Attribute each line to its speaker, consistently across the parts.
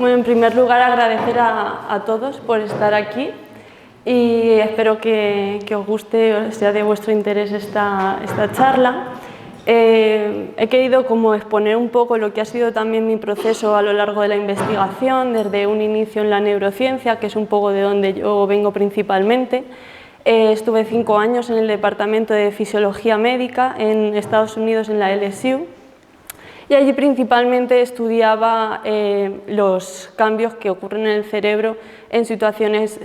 Speaker 1: Bueno, en primer lugar agradecer a todos por estar aquí y espero que os guste o sea de vuestro interés esta charla. He querido como exponer un poco lo que ha sido también mi proceso a lo largo de la investigación, desde un inicio en la neurociencia, que es un poco de donde yo vengo principalmente. Estuve 5 años en el Departamento de Fisiología Médica en Estados Unidos, en la LSU, y allí principalmente estudiaba los cambios que ocurren en el cerebro en situaciones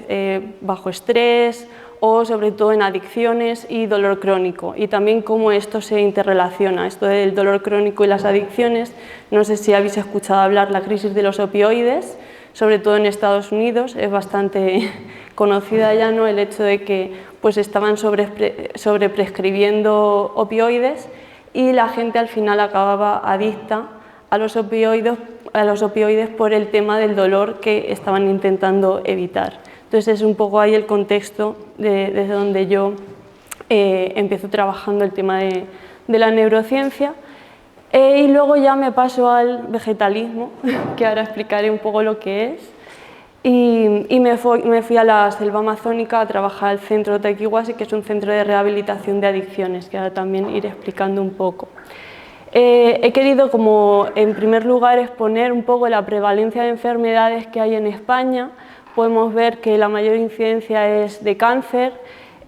Speaker 1: bajo estrés o sobre todo en adicciones y dolor crónico, y también cómo esto se interrelaciona, esto del dolor crónico y las adicciones. No sé si habéis escuchado hablar de la crisis de los opioides, sobre todo en Estados Unidos, es bastante conocida ya, ¿no?, el hecho de que pues, estaban sobreprescribiendo opioides y la gente al final acababa adicta a los opioides por el tema del dolor que estaban intentando evitar. Entonces es un poco ahí el contexto desde donde yo empiezo trabajando el tema de la neurociencia. Y luego ya me paso al vegetalismo, que ahora explicaré un poco lo que es. Y me fui a la selva amazónica a trabajar al centro Taquihuasi, que es un centro de rehabilitación de adicciones, que ahora también iré explicando un poco. He querido, como en primer lugar, exponer un poco la prevalencia de enfermedades que hay en España. Podemos ver que la mayor incidencia es de cáncer,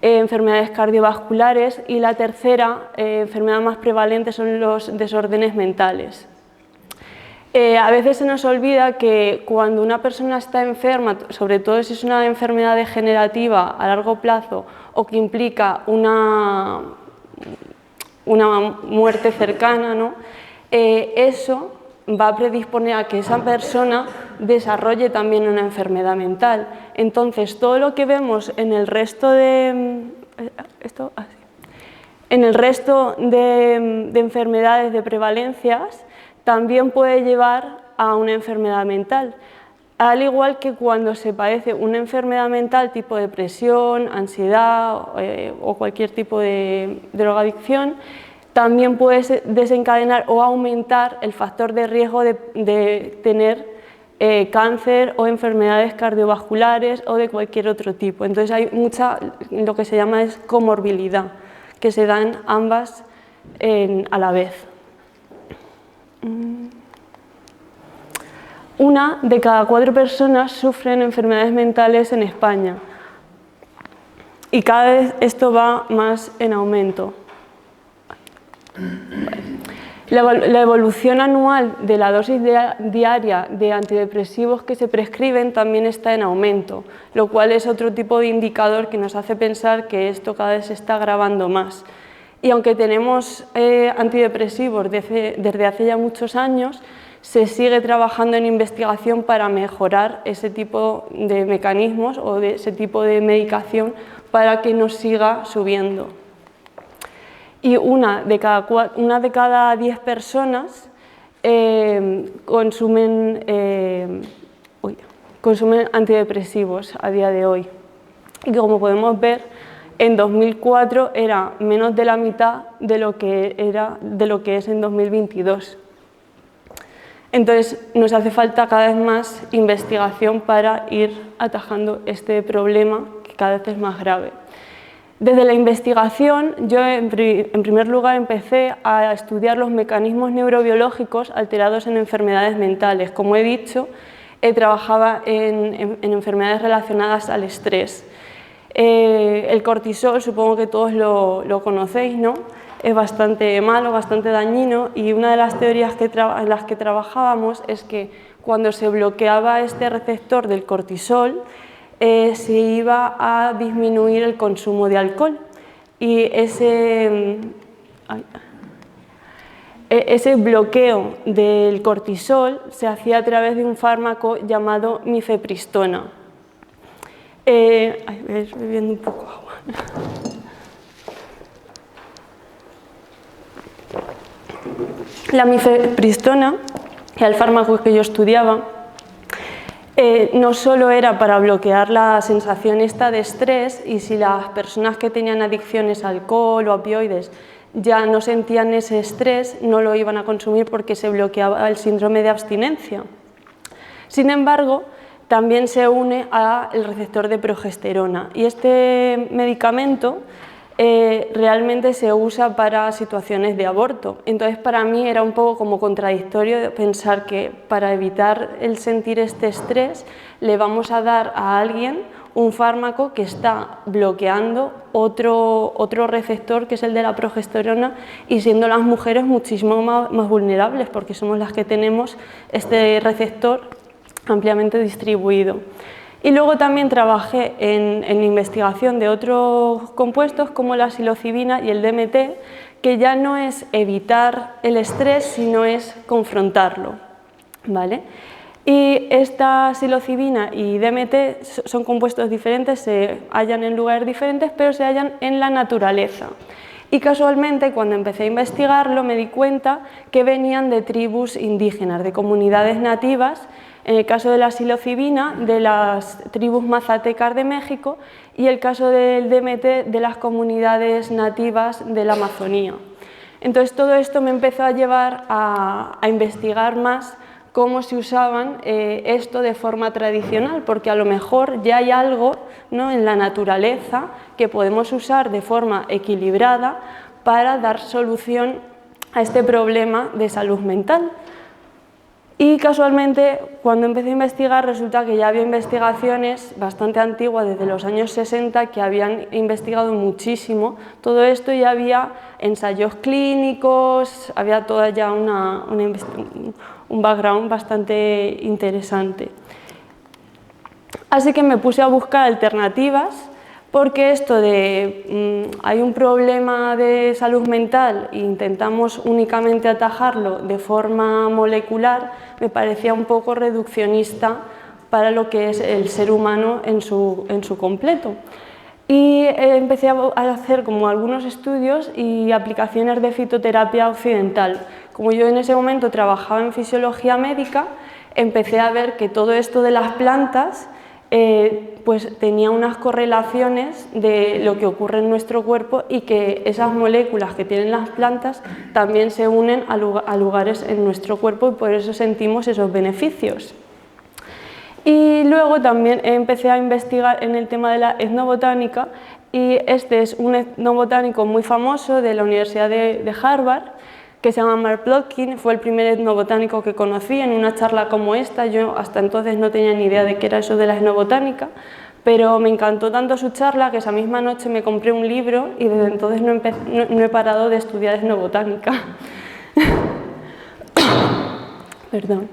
Speaker 1: enfermedades cardiovasculares, y la tercera enfermedad más prevalente son los desórdenes mentales. A veces se nos olvida que cuando una persona está enferma, sobre todo si es una enfermedad degenerativa a largo plazo o que implica una muerte cercana, ¿no?, eso va a predisponer a que esa persona desarrolle también una enfermedad mental. Entonces, todo lo que vemos en el resto de enfermedades de prevalencias también puede llevar a una enfermedad mental. Al igual que cuando se padece una enfermedad mental tipo depresión, ansiedad o cualquier tipo de drogadicción, también puede desencadenar o aumentar el factor de riesgo de tener cáncer o enfermedades cardiovasculares o de cualquier otro tipo. Entonces hay mucha, lo que se llama es comorbilidad, que se dan ambas a la vez. Una de cada 4 personas sufren enfermedades mentales en España y cada vez esto va más en aumento. La evolución anual de la dosis diaria de antidepresivos que se prescriben también está en aumento, lo cual es otro tipo de indicador que nos hace pensar que esto cada vez se está agravando más. Y aunque tenemos antidepresivos desde hace ya muchos años, se sigue trabajando en investigación para mejorar ese tipo de mecanismos o de ese tipo de medicación para que no siga subiendo. Y una de cada 10 personas consumen antidepresivos a día de hoy. Y como podemos ver, en 2004 era menos de la mitad de lo que es en 2022. Entonces nos hace falta cada vez más investigación para ir atajando este problema que cada vez es más grave. Desde la investigación, yo en primer lugar empecé a estudiar los mecanismos neurobiológicos alterados en enfermedades mentales. Como he dicho, trabajaba en enfermedades relacionadas al estrés. El cortisol, supongo que todos lo conocéis, ¿no? Es bastante malo, bastante dañino, y una de las teorías en las que trabajábamos es que cuando se bloqueaba este receptor del cortisol, se iba a disminuir el consumo de alcohol, y ese bloqueo del cortisol se hacía a través de un fármaco llamado mifepristona. Estoy bebiendo un poco de agua. La mifepristona, que era el fármaco que yo estudiaba, no solo era para bloquear la sensación esta de estrés, y si las personas que tenían adicciones a alcohol o opioides ya no sentían ese estrés, no lo iban a consumir porque se bloqueaba el síndrome de abstinencia, Sin embargo, también se une al receptor de progesterona y este medicamento realmente se usa para situaciones de aborto. Entonces, para mí era un poco como contradictorio pensar que para evitar el sentir este estrés le vamos a dar a alguien un fármaco que está bloqueando otro receptor, que es el de la progesterona, y siendo las mujeres muchísimo más vulnerables, porque somos las que tenemos este receptor ampliamente distribuido. Y luego también trabajé en investigación de otros compuestos como la psilocibina y el DMT, que ya no es evitar el estrés, sino es confrontarlo, ¿vale? Y esta psilocibina y DMT son compuestos diferentes, se hallan en lugares diferentes, pero se hallan en la naturaleza. Y casualmente, cuando empecé a investigarlo, me di cuenta que venían de tribus indígenas, de comunidades nativas, en el caso de la psilocibina, de las tribus mazatecas de México, y el caso del DMT, de las comunidades nativas de la Amazonía. Entonces, todo esto me empezó a llevar a investigar más cómo se usaban esto de forma tradicional, porque a lo mejor ya hay algo, ¿no?, en la naturaleza que podemos usar de forma equilibrada para dar solución a este problema de salud mental. Y casualmente, cuando empecé a investigar, resulta que ya había investigaciones bastante antiguas, desde los años 60, que habían investigado muchísimo todo esto y había ensayos clínicos, había toda ya un background bastante interesante. Así que me puse a buscar alternativas, porque esto de hay un problema de salud mental e intentamos únicamente atajarlo de forma molecular, me parecía un poco reduccionista para lo que es el ser humano en su completo. Y empecé a hacer como algunos estudios y aplicaciones de fitoterapia occidental. Como yo en ese momento trabajaba en fisiología médica, empecé a ver que todo esto de las plantas pues tenía unas correlaciones de lo que ocurre en nuestro cuerpo y que esas moléculas que tienen las plantas también se unen a lugares en nuestro cuerpo y por eso sentimos esos beneficios. Y luego también empecé a investigar en el tema de la etnobotánica y este es un etnobotánico muy famoso de la Universidad de Harvard, que se llama Mark Plotkin, fue el primer etnobotánico que conocí en una charla como esta. Yo hasta entonces no tenía ni idea de qué era eso de la etnobotánica, pero me encantó tanto su charla que esa misma noche me compré un libro y desde entonces no he parado de estudiar etnobotánica. Perdón.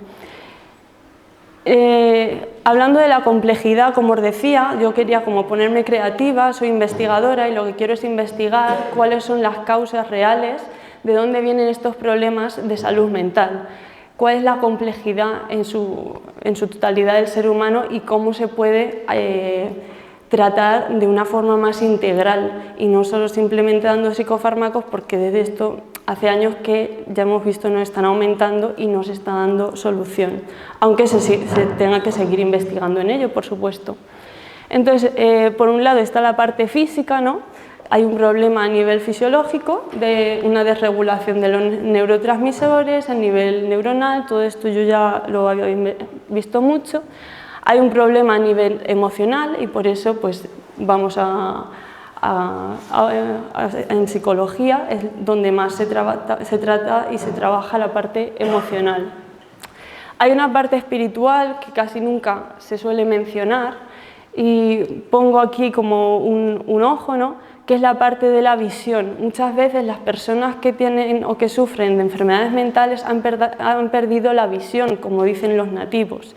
Speaker 1: Hablando de la complejidad, como os decía, yo quería como ponerme creativa, soy investigadora y lo que quiero es investigar cuáles son las causas reales, de dónde vienen estos problemas de salud mental, cuál es la complejidad en su totalidad del ser humano y cómo se puede tratar de una forma más integral y no solo simplemente dando psicofármacos, porque desde esto hace años que ya hemos visto no están aumentando y no se está dando solución, aunque se tenga que seguir investigando en ello, por supuesto. Entonces, por un lado está la parte física, ¿no? Hay un problema a nivel fisiológico, de una desregulación de los neurotransmisores a nivel neuronal, todo esto yo ya lo había visto mucho. Hay un problema a nivel emocional y por eso pues, vamos en psicología es donde más se trata y se trabaja la parte emocional. Hay una parte espiritual que casi nunca se suele mencionar y pongo aquí como un ojo, ¿no?, que es la parte de la visión. Muchas veces las personas que tienen o que sufren de enfermedades mentales han perdido la visión, como dicen los nativos.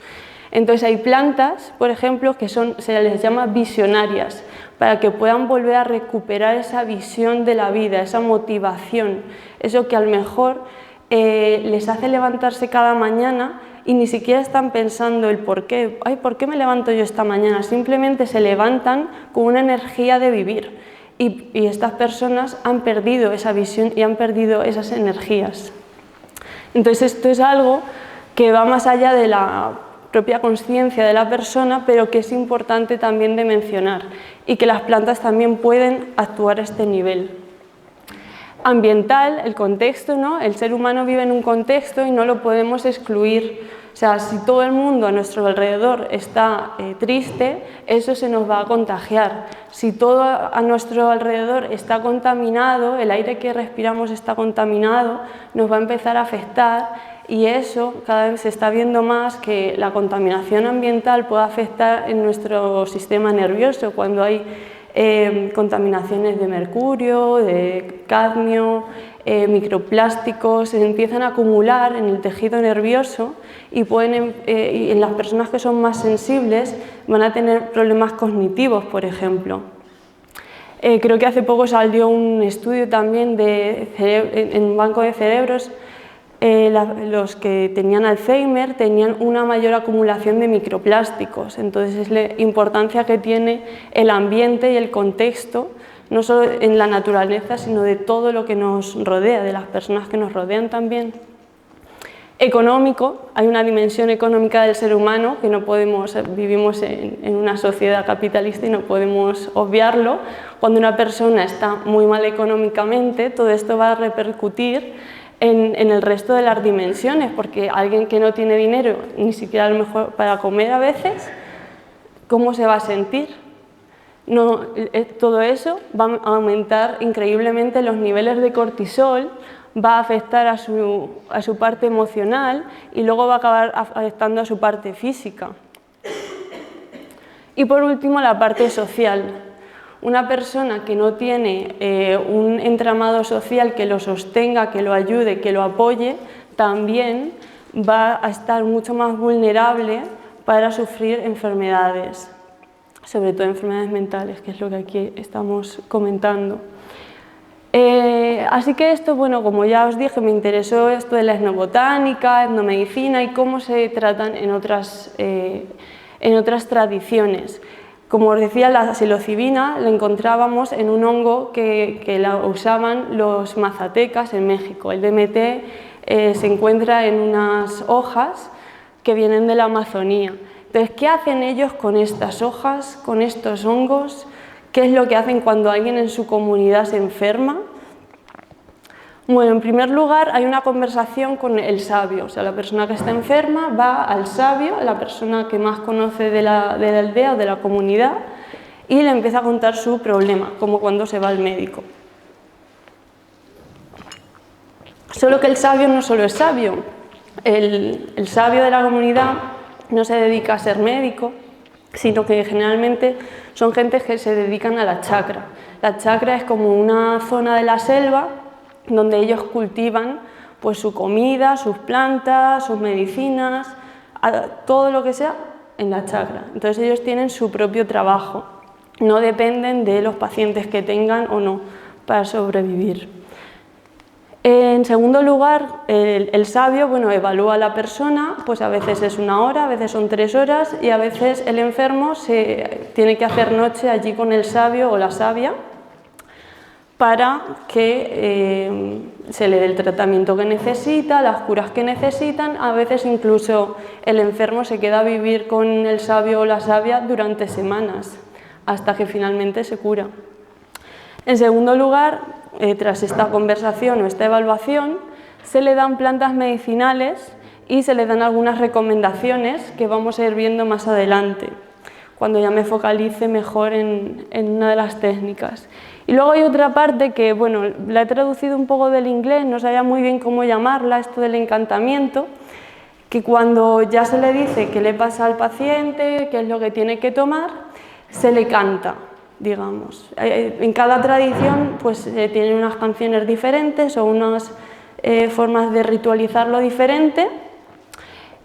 Speaker 1: Entonces hay plantas, por ejemplo, que se les llama visionarias, para que puedan volver a recuperar esa visión de la vida, esa motivación, eso que a lo mejor les hace levantarse cada mañana y ni siquiera están pensando el por qué. Ay, ¿por qué me levanto yo esta mañana? Simplemente se levantan con una energía de vivir. Y estas personas han perdido esa visión y han perdido esas energías. Entonces esto es algo que va más allá de la propia conciencia de la persona, pero que es importante también de mencionar y que las plantas también pueden actuar a este nivel. Ambiental, el contexto, ¿no? El ser humano vive en un contexto y no lo podemos excluir. sea, si todo el mundo a nuestro alrededor está triste, eso se nos va a contagiar. Si todo a nuestro alrededor está contaminado, el aire que respiramos está contaminado, nos va a empezar a afectar, y eso cada vez se está viendo más, que la contaminación ambiental puede afectar en nuestro sistema nervioso cuando hay contaminaciones de mercurio, de cadmio, microplásticos, se empiezan a acumular en el tejido nervioso y y en las personas que son más sensibles van a tener problemas cognitivos, por ejemplo. Creo que hace poco salió un estudio también en un banco de cerebros. Los que tenían Alzheimer tenían una mayor acumulación de microplásticos, entonces es la importancia que tiene el ambiente y el contexto, no solo en la naturaleza, sino de todo lo que nos rodea, de las personas que nos rodean también. Económico, hay una dimensión económica del ser humano que no podemos, vivimos en una sociedad capitalista y no podemos obviarlo. Cuando una persona está muy mal económicamente, todo esto va a repercutir en el resto de las dimensiones, porque alguien que no tiene dinero, ni siquiera a lo mejor para comer a veces, ¿cómo se va a sentir? No, todo eso va a aumentar increíblemente los niveles de cortisol, va a afectar a su parte emocional y luego va a acabar afectando a su parte física. Y por último, la parte social. Una persona que no tiene un entramado social que lo sostenga, que lo ayude, que lo apoye, también va a estar mucho más vulnerable para sufrir enfermedades, sobre todo enfermedades mentales, que es lo que aquí estamos comentando. Así que esto, bueno, como ya os dije, me interesó esto de la etnobotánica, etnomedicina y cómo se tratan en otras tradiciones. Como os decía, la psilocibina la encontrábamos en un hongo que la usaban los mazatecas en México. El DMT se encuentra en unas hojas que vienen de la Amazonía. Entonces, ¿qué hacen ellos con estas hojas, con estos hongos? ¿Qué es lo que hacen cuando alguien en su comunidad se enferma? Bueno, en primer lugar hay una conversación con el sabio, o sea, la persona que está enferma va al sabio, la persona que más conoce de la aldea o de la comunidad, y le empieza a contar su problema, como cuando se va al médico. Solo que el sabio no solo es sabio, el sabio de la comunidad no se dedica a ser médico, sino que generalmente son gente que se dedican a la chakra. La chakra es como una zona de la selva donde ellos cultivan pues, su comida, sus plantas, sus medicinas, todo lo que sea en la chakra. Entonces ellos tienen su propio trabajo, no dependen de los pacientes que tengan o no para sobrevivir. En segundo lugar, el sabio, bueno, evalúa a la persona, pues a veces es 1 hora, a veces son 3 horas y a veces el enfermo tiene que hacer noche allí con el sabio o la sabia para que se le dé el tratamiento que necesita, las curas que necesitan. A veces incluso el enfermo se queda a vivir con el sabio o la sabia durante semanas, hasta que finalmente se cura. En segundo lugar, tras esta conversación o esta evaluación, se le dan plantas medicinales y se le dan algunas recomendaciones que vamos a ir viendo más adelante, cuando ya me focalice mejor en una de las técnicas. Y luego hay otra parte que, bueno, la he traducido un poco del inglés, no sabía muy bien cómo llamarla, esto del encantamiento, que cuando ya se le dice qué le pasa al paciente, qué es lo que tiene que tomar, se le canta, digamos. En cada tradición pues tienen unas canciones diferentes o unas formas de ritualizarlo diferente.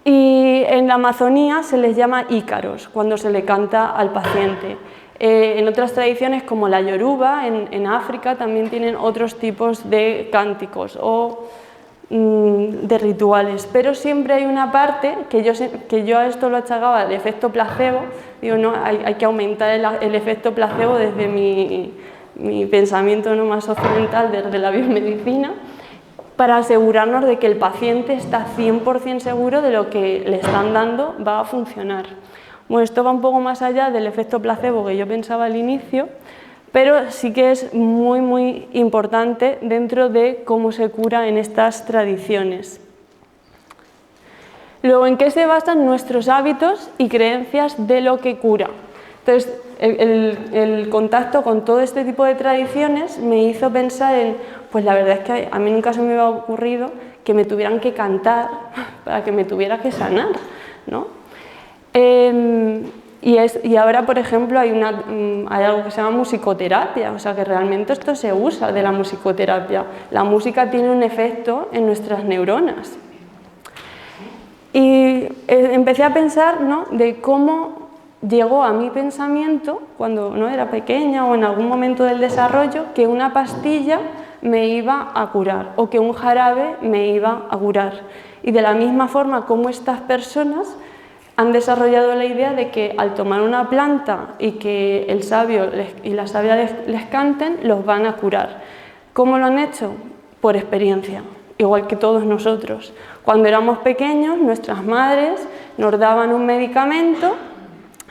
Speaker 1: Y en la Amazonía se les llama ícaros cuando se le canta al paciente. En otras tradiciones como la yoruba, en África, también tienen otros tipos de cánticos o de rituales, pero siempre hay una parte que yo a esto lo achacaba al efecto placebo. Digo, no, hay que aumentar el efecto placebo desde mi pensamiento no más occidental, desde la biomedicina, para asegurarnos de que el paciente está 100% seguro de lo que le están dando va a funcionar. Bueno, esto va un poco más allá del efecto placebo que yo pensaba al inicio, pero sí que es muy, muy importante dentro de cómo se cura en estas tradiciones. Luego, ¿en qué se basan nuestros hábitos y creencias de lo que cura? Entonces, el contacto con todo este tipo de tradiciones me hizo pensar en, pues la verdad es que a mí nunca se me había ocurrido que me tuvieran que cantar para que me tuviera que sanar, ¿no? Y ahora, por ejemplo, hay algo que se llama musicoterapia, o sea que realmente esto se usa de la musicoterapia. La música tiene un efecto en nuestras neuronas. Y empecé a pensar, ¿no?, de cómo llegó a mi pensamiento, cuando no era pequeña o en algún momento del desarrollo, que una pastilla me iba a curar o que un jarabe me iba a curar. Y de la misma forma como estas personas han desarrollado la idea de que al tomar una planta y que el sabio y la sabia les canten, los van a curar. ¿Cómo lo han hecho? Por experiencia, igual que todos nosotros. Cuando éramos pequeños, nuestras madres nos daban un medicamento,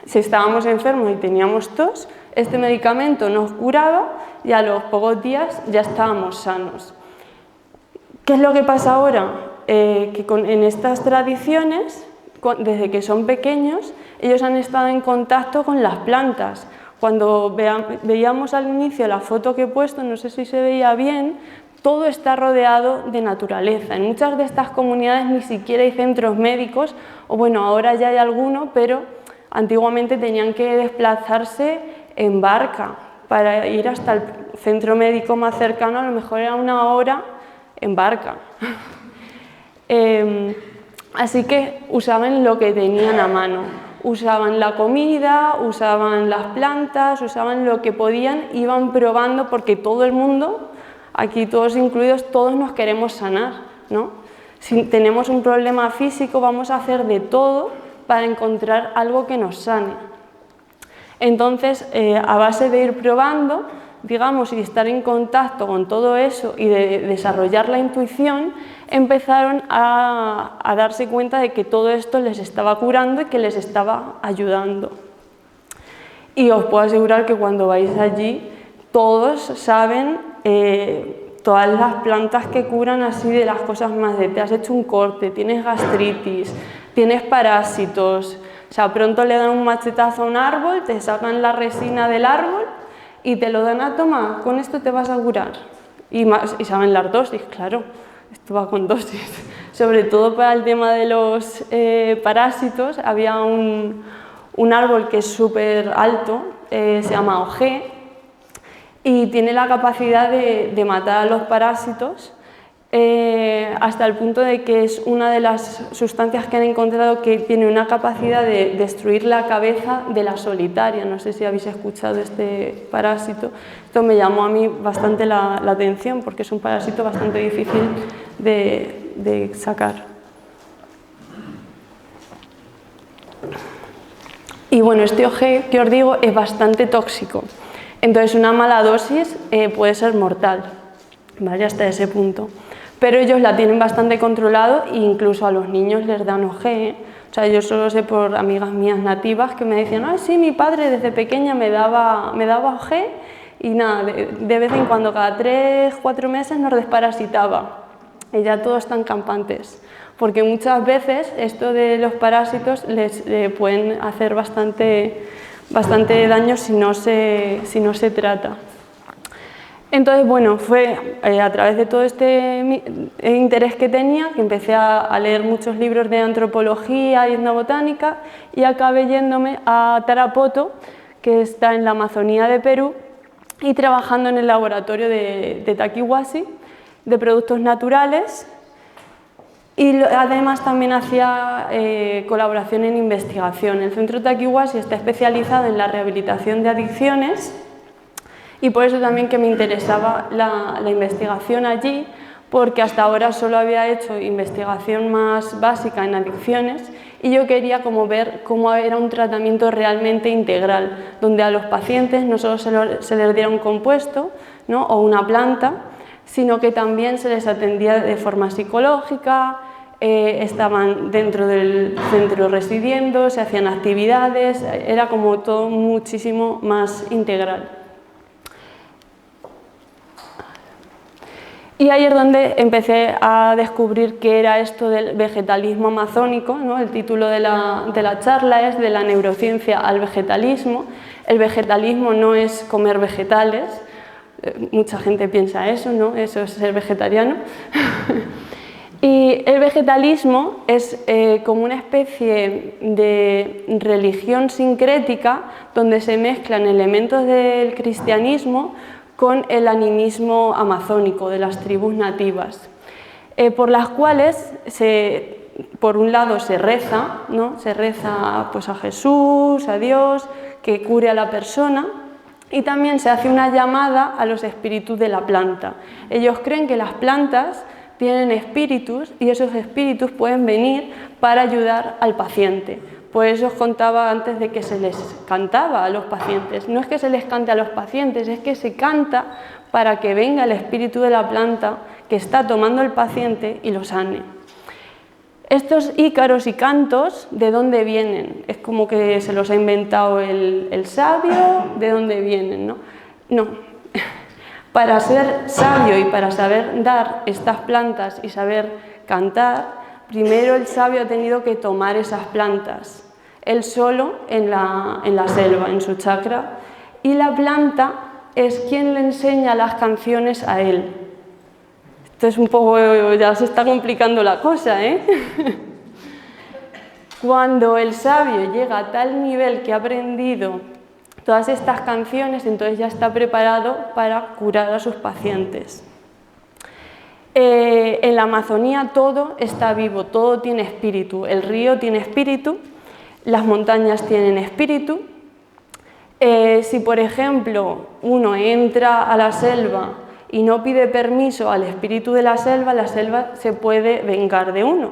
Speaker 1: si estábamos enfermos y teníamos tos, este medicamento nos curaba y a los pocos días ya estábamos sanos. ¿Qué es lo que pasa ahora? Que en estas tradiciones, desde que son pequeños, ellos han estado en contacto con las plantas. Cuando veíamos al inicio la foto que he puesto, no sé si se veía bien, todo está rodeado de naturaleza. En muchas de estas comunidades ni siquiera hay centros médicos, o bueno, ahora ya hay alguno, pero antiguamente tenían que desplazarse en barca para ir hasta el centro médico más cercano, a lo mejor era 1 hora en barca. Así que usaban lo que tenían a mano, usaban la comida, usaban las plantas, usaban lo que podían, iban probando porque todo el mundo, aquí todos incluidos, todos nos queremos sanar, ¿no? Si tenemos un problema físico vamos a hacer de todo para encontrar algo que nos sane. Entonces, a base de ir probando, digamos, y estar en contacto con todo eso y de desarrollar la intuición, empezaron a darse cuenta de que todo esto les estaba curando y que les estaba ayudando. Y os puedo asegurar que cuando vais allí, todos saben todas las plantas que curan así de las cosas más de te has hecho un corte, tienes gastritis, tienes parásitos, o sea, pronto le dan un machetazo a un árbol, te sacan la resina del árbol y te lo dan a tomar, con esto te vas a curar. Y saben las dosis, claro, esto va con dosis. Sobre todo para el tema de los parásitos, había un árbol que es súper alto, se llama ojé, y tiene la capacidad de matar a los parásitos hasta el punto de que es una de las sustancias que han encontrado que tiene una capacidad de destruir la cabeza de la solitaria. No sé si habéis escuchado este parásito. Esto me llamó a mí bastante la atención porque es un parásito bastante difícil de sacar. Y bueno, este ojé que os digo es bastante tóxico. Entonces una mala dosis puede ser mortal, ¿vale? Hasta ese punto. Pero ellos la tienen bastante controlado e incluso a los niños les dan ojé. O sea, yo solo sé por amigas mías nativas que me decían, ah, sí, mi padre desde pequeña me daba ojé y nada, de vez en cuando, cada 3-4 meses nos desparasitaba. Y ya todos están campantes. Porque muchas veces esto de los parásitos les pueden hacer bastante daño si no se trata. Entonces, bueno, fue a través de todo este interés que tenía que empecé a leer muchos libros de antropología y etnobotánica y acabé yéndome a Tarapoto, que está en la Amazonía de Perú, y trabajando en el laboratorio de Taquihuasi, de productos naturales, y además también hacía colaboración en investigación. El Centro Taquihuasi está especializado en la rehabilitación de adicciones y por eso también que me interesaba la investigación allí, porque hasta ahora solo había hecho investigación más básica en adicciones y yo quería como ver cómo era un tratamiento realmente integral, donde a los pacientes no solo se les diera un compuesto, ¿no?, o una planta, sino que también se les atendía de forma psicológica, estaban dentro del centro residiendo, se hacían actividades, era como todo muchísimo más integral. Y ahí es donde empecé a descubrir qué era esto del vegetalismo amazónico, ¿no? El título de la charla es de la neurociencia al vegetalismo. El vegetalismo no es comer vegetales, mucha gente piensa eso, ¿no? Eso es ser vegetariano. Y el vegetalismo es como una especie de religión sincrética donde se mezclan elementos del cristianismo con el animismo amazónico de las tribus nativas, por las cuales, por un lado, se reza, ¿no? Se reza pues, a Jesús, a Dios, que cure a la persona, y también se hace una llamada a los espíritus de la planta. Ellos creen que las plantas tienen espíritus y esos espíritus pueden venir para ayudar al paciente. Por eso os contaba antes de que se les cantaba a los pacientes. No es que se les cante a los pacientes, es que se canta para que venga el espíritu de la planta que está tomando el paciente y lo sane. Estos ícaros y cantos, ¿de dónde vienen? Es como que se los ha inventado el sabio, ¿de dónde vienen? No. Para ser sabio y para saber dar estas plantas y saber cantar, primero el sabio ha tenido que tomar esas plantas, él solo en la selva, en su chakra, y la planta es quien le enseña las canciones a él. Esto es un poco, ya se está complicando la cosa, ¿eh? Cuando el sabio llega a tal nivel que ha aprendido todas estas canciones, entonces ya está preparado para curar a sus pacientes. En la Amazonía todo está vivo, todo tiene espíritu. El río tiene espíritu, las montañas tienen espíritu. Si, por ejemplo, uno entra a la selva y no pide permiso al espíritu de la selva se puede vengar de uno.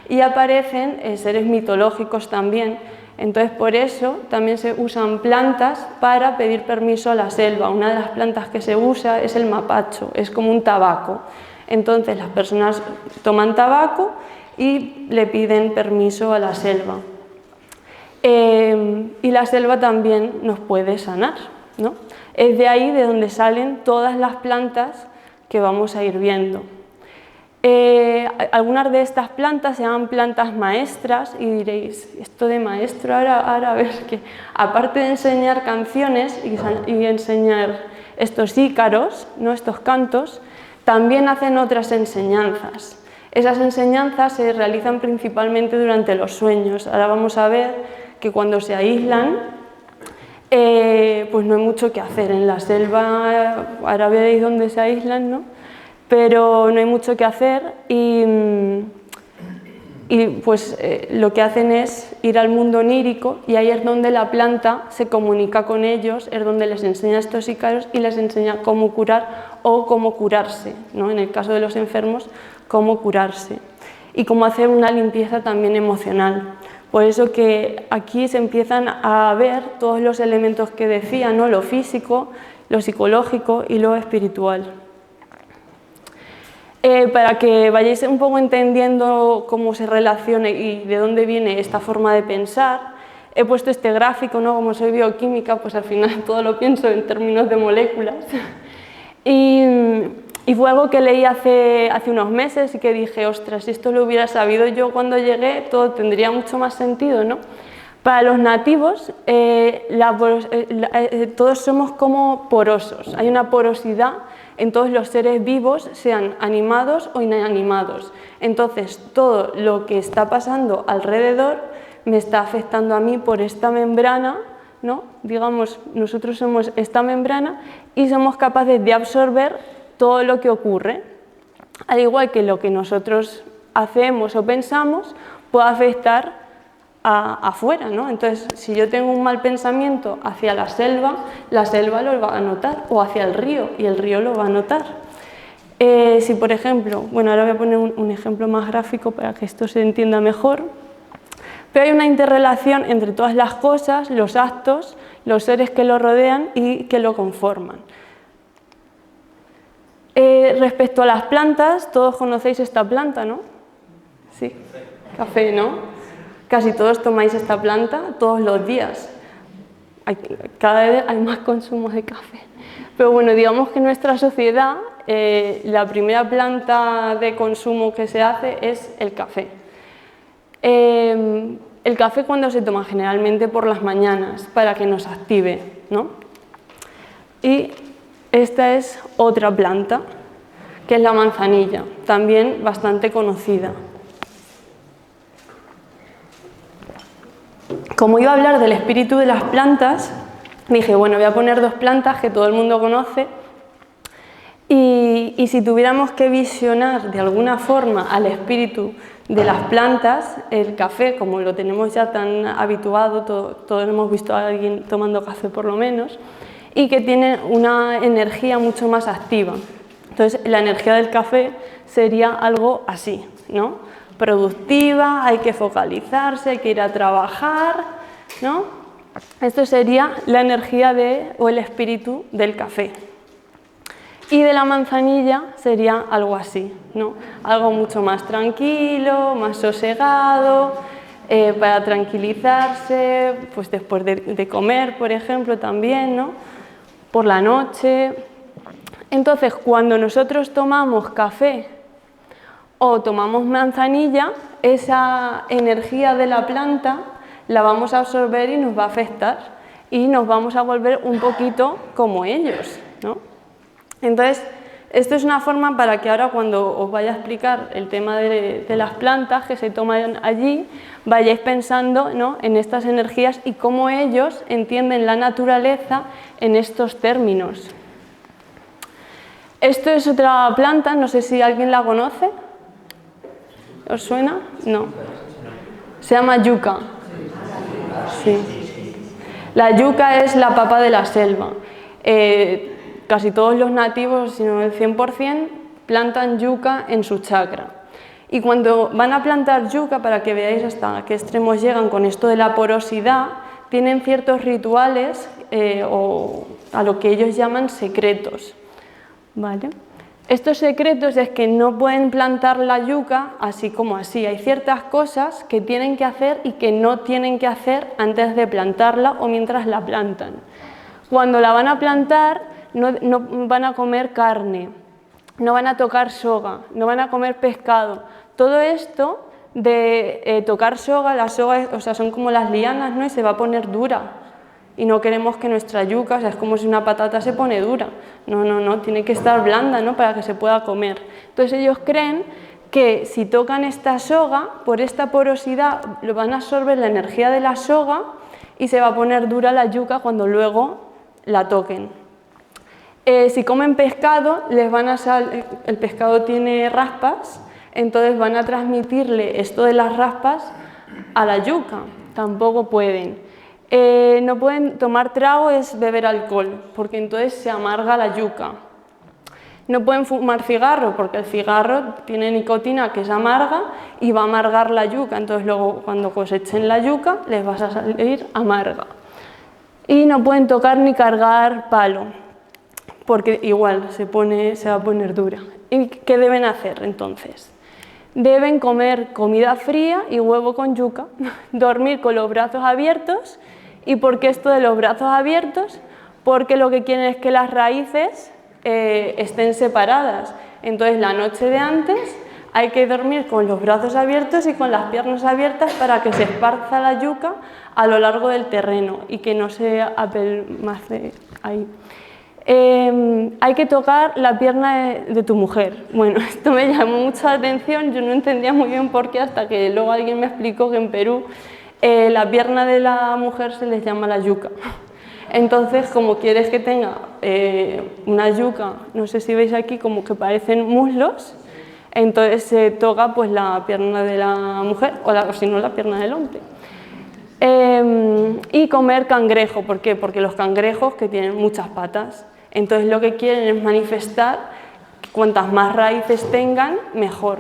Speaker 1: Y aparecen seres mitológicos también. Entonces, por eso también se usan plantas para pedir permiso a la selva. Una de las plantas que se usa es el mapacho, es como un tabaco. Entonces, las personas toman tabaco y le piden permiso a la selva. Y la selva también nos puede sanar, ¿no? Es de ahí de donde salen todas las plantas que vamos a ir viendo. Algunas de estas plantas se llaman plantas maestras y diréis, esto de maestro, ahora a ver, que aparte de enseñar canciones y enseñar estos ícaros, ¿no? Estos cantos, también hacen otras enseñanzas. Esas enseñanzas se realizan principalmente durante los sueños. Ahora vamos a ver que cuando se aíslan, pues no hay mucho que hacer. En la selva, ahora veréis dónde se aíslan, ¿no? Pero no hay mucho que hacer y pues lo que hacen es ir al mundo onírico y ahí es donde la planta se comunica con ellos, es donde les enseña estos ícaros y les enseña cómo curar o cómo curarse, ¿no? En el caso de los enfermos, cómo curarse y cómo hacer una limpieza también emocional. Por eso que aquí se empiezan a ver todos los elementos que decía, ¿no? Lo físico, lo psicológico y lo espiritual. Para que vayáis un poco entendiendo cómo se relaciona y de dónde viene esta forma de pensar, he puesto este gráfico, ¿no? Como soy bioquímica, pues al final todo lo pienso en términos de moléculas. Y fue algo que leí hace unos meses y que dije, ostras, si esto lo hubiera sabido yo cuando llegué, todo tendría mucho más sentido, ¿no? Para los nativos, todos somos como porosos, hay una porosidad en todos los seres vivos, sean animados o inanimados. Entonces, todo lo que está pasando alrededor me está afectando a mí por esta membrana, ¿no? Digamos, nosotros somos esta membrana y somos capaces de absorber todo lo que ocurre, al igual que lo que nosotros hacemos o pensamos puede afectar afuera, ¿no? Entonces, si yo tengo un mal pensamiento hacia la selva lo va a notar, o hacia el río, y el río lo va a notar. Si, por ejemplo, bueno, ahora voy a poner un ejemplo más gráfico para que esto se entienda mejor, pero hay una interrelación entre todas las cosas, los actos, los seres que lo rodean y que lo conforman. Respecto a las plantas, todos conocéis esta planta, ¿no? Sí, café, ¿no? Casi todos tomáis esta planta todos los días. Cada vez hay más consumo de café. Pero bueno, digamos que nuestra sociedad la primera planta de consumo que se hace es el café. El café cuando se toma generalmente por las mañanas para que nos active, ¿no? Y esta es otra planta, que es la manzanilla, también bastante conocida. Como iba a hablar del espíritu de las plantas, dije, bueno, voy a poner dos plantas que todo el mundo conoce y si tuviéramos que visionar de alguna forma al espíritu de las plantas, el café, como lo tenemos ya tan habituado, todos hemos visto a alguien tomando café por lo menos, y que tiene una energía mucho más activa. Entonces, la energía del café sería algo así, ¿no? Productiva, hay que focalizarse, hay que ir a trabajar, ¿no? Esto sería la energía o el espíritu del café. Y de la manzanilla sería algo así, ¿no? Algo mucho más tranquilo, más sosegado, para tranquilizarse, pues después de comer, por ejemplo, también, ¿no? Por la noche. Entonces, cuando nosotros tomamos café o tomamos manzanilla, esa energía de la planta la vamos a absorber y nos va a afectar y nos vamos a volver un poquito como ellos, ¿no? Entonces, esto es una forma para que ahora cuando os vaya a explicar el tema de las plantas que se toman allí, vayáis pensando, ¿no?, en estas energías y cómo ellos entienden la naturaleza en estos términos. Esto es otra planta, no sé si alguien la conoce. ¿Os suena? No. Se llama yuca. Sí. La yuca es la papa de la selva. Casi todos los nativos, si no el 100%, plantan yuca en su chacra. Y cuando van a plantar yuca, para que veáis hasta qué extremos llegan con esto de la porosidad, tienen ciertos rituales o a lo que ellos llaman secretos, ¿vale? Estos secretos es que no pueden plantar la yuca así como así. Hay ciertas cosas que tienen que hacer y que no tienen que hacer antes de plantarla o mientras la plantan. Cuando la van a plantar, no van a comer carne, no van a tocar soga, no van a comer pescado. Todo esto de tocar soga, la soga, o sea, son como las lianas, ¿no? Y se va a poner dura. Y no queremos que nuestra yuca, o sea, es como si una patata se pone dura. No, tiene que estar blanda, ¿no?, para que se pueda comer. Entonces ellos creen que si tocan esta soga, por esta porosidad, lo van a absorber la energía de la soga y se va a poner dura la yuca cuando luego la toquen. Si comen pescado, el pescado tiene raspas, entonces van a transmitirle esto de las raspas a la yuca. Tampoco pueden. No pueden tomar trago, es beber alcohol, porque entonces se amarga la yuca. No pueden fumar cigarro, porque el cigarro tiene nicotina que es amarga y va a amargar la yuca, entonces luego cuando cosechen la yuca les va a salir amarga. Y no pueden tocar ni cargar palo, porque igual se va a poner dura. ¿Y qué deben hacer entonces? Deben comer comida fría y huevo con yuca, dormir con los brazos abiertos. ¿Y por qué esto de los brazos abiertos? Porque lo que quieren es que las raíces estén separadas. Entonces, la noche de antes hay que dormir con los brazos abiertos y con las piernas abiertas para que se esparza la yuca a lo largo del terreno y que no se apelmace ahí. Hay que tocar la pierna de tu mujer. Bueno, esto me llamó mucho la atención, yo no entendía muy bien por qué, hasta que luego alguien me explicó que en Perú la pierna de la mujer se les llama la yuca. Entonces, como quieres que tenga una yuca, no sé si veis aquí, como que parecen muslos, entonces se toca pues la pierna de la mujer o si no la pierna del hombre. Y comer cangrejo, ¿por qué? Porque los cangrejos que tienen muchas patas, entonces lo que quieren es manifestar que cuantas más raíces tengan, mejor.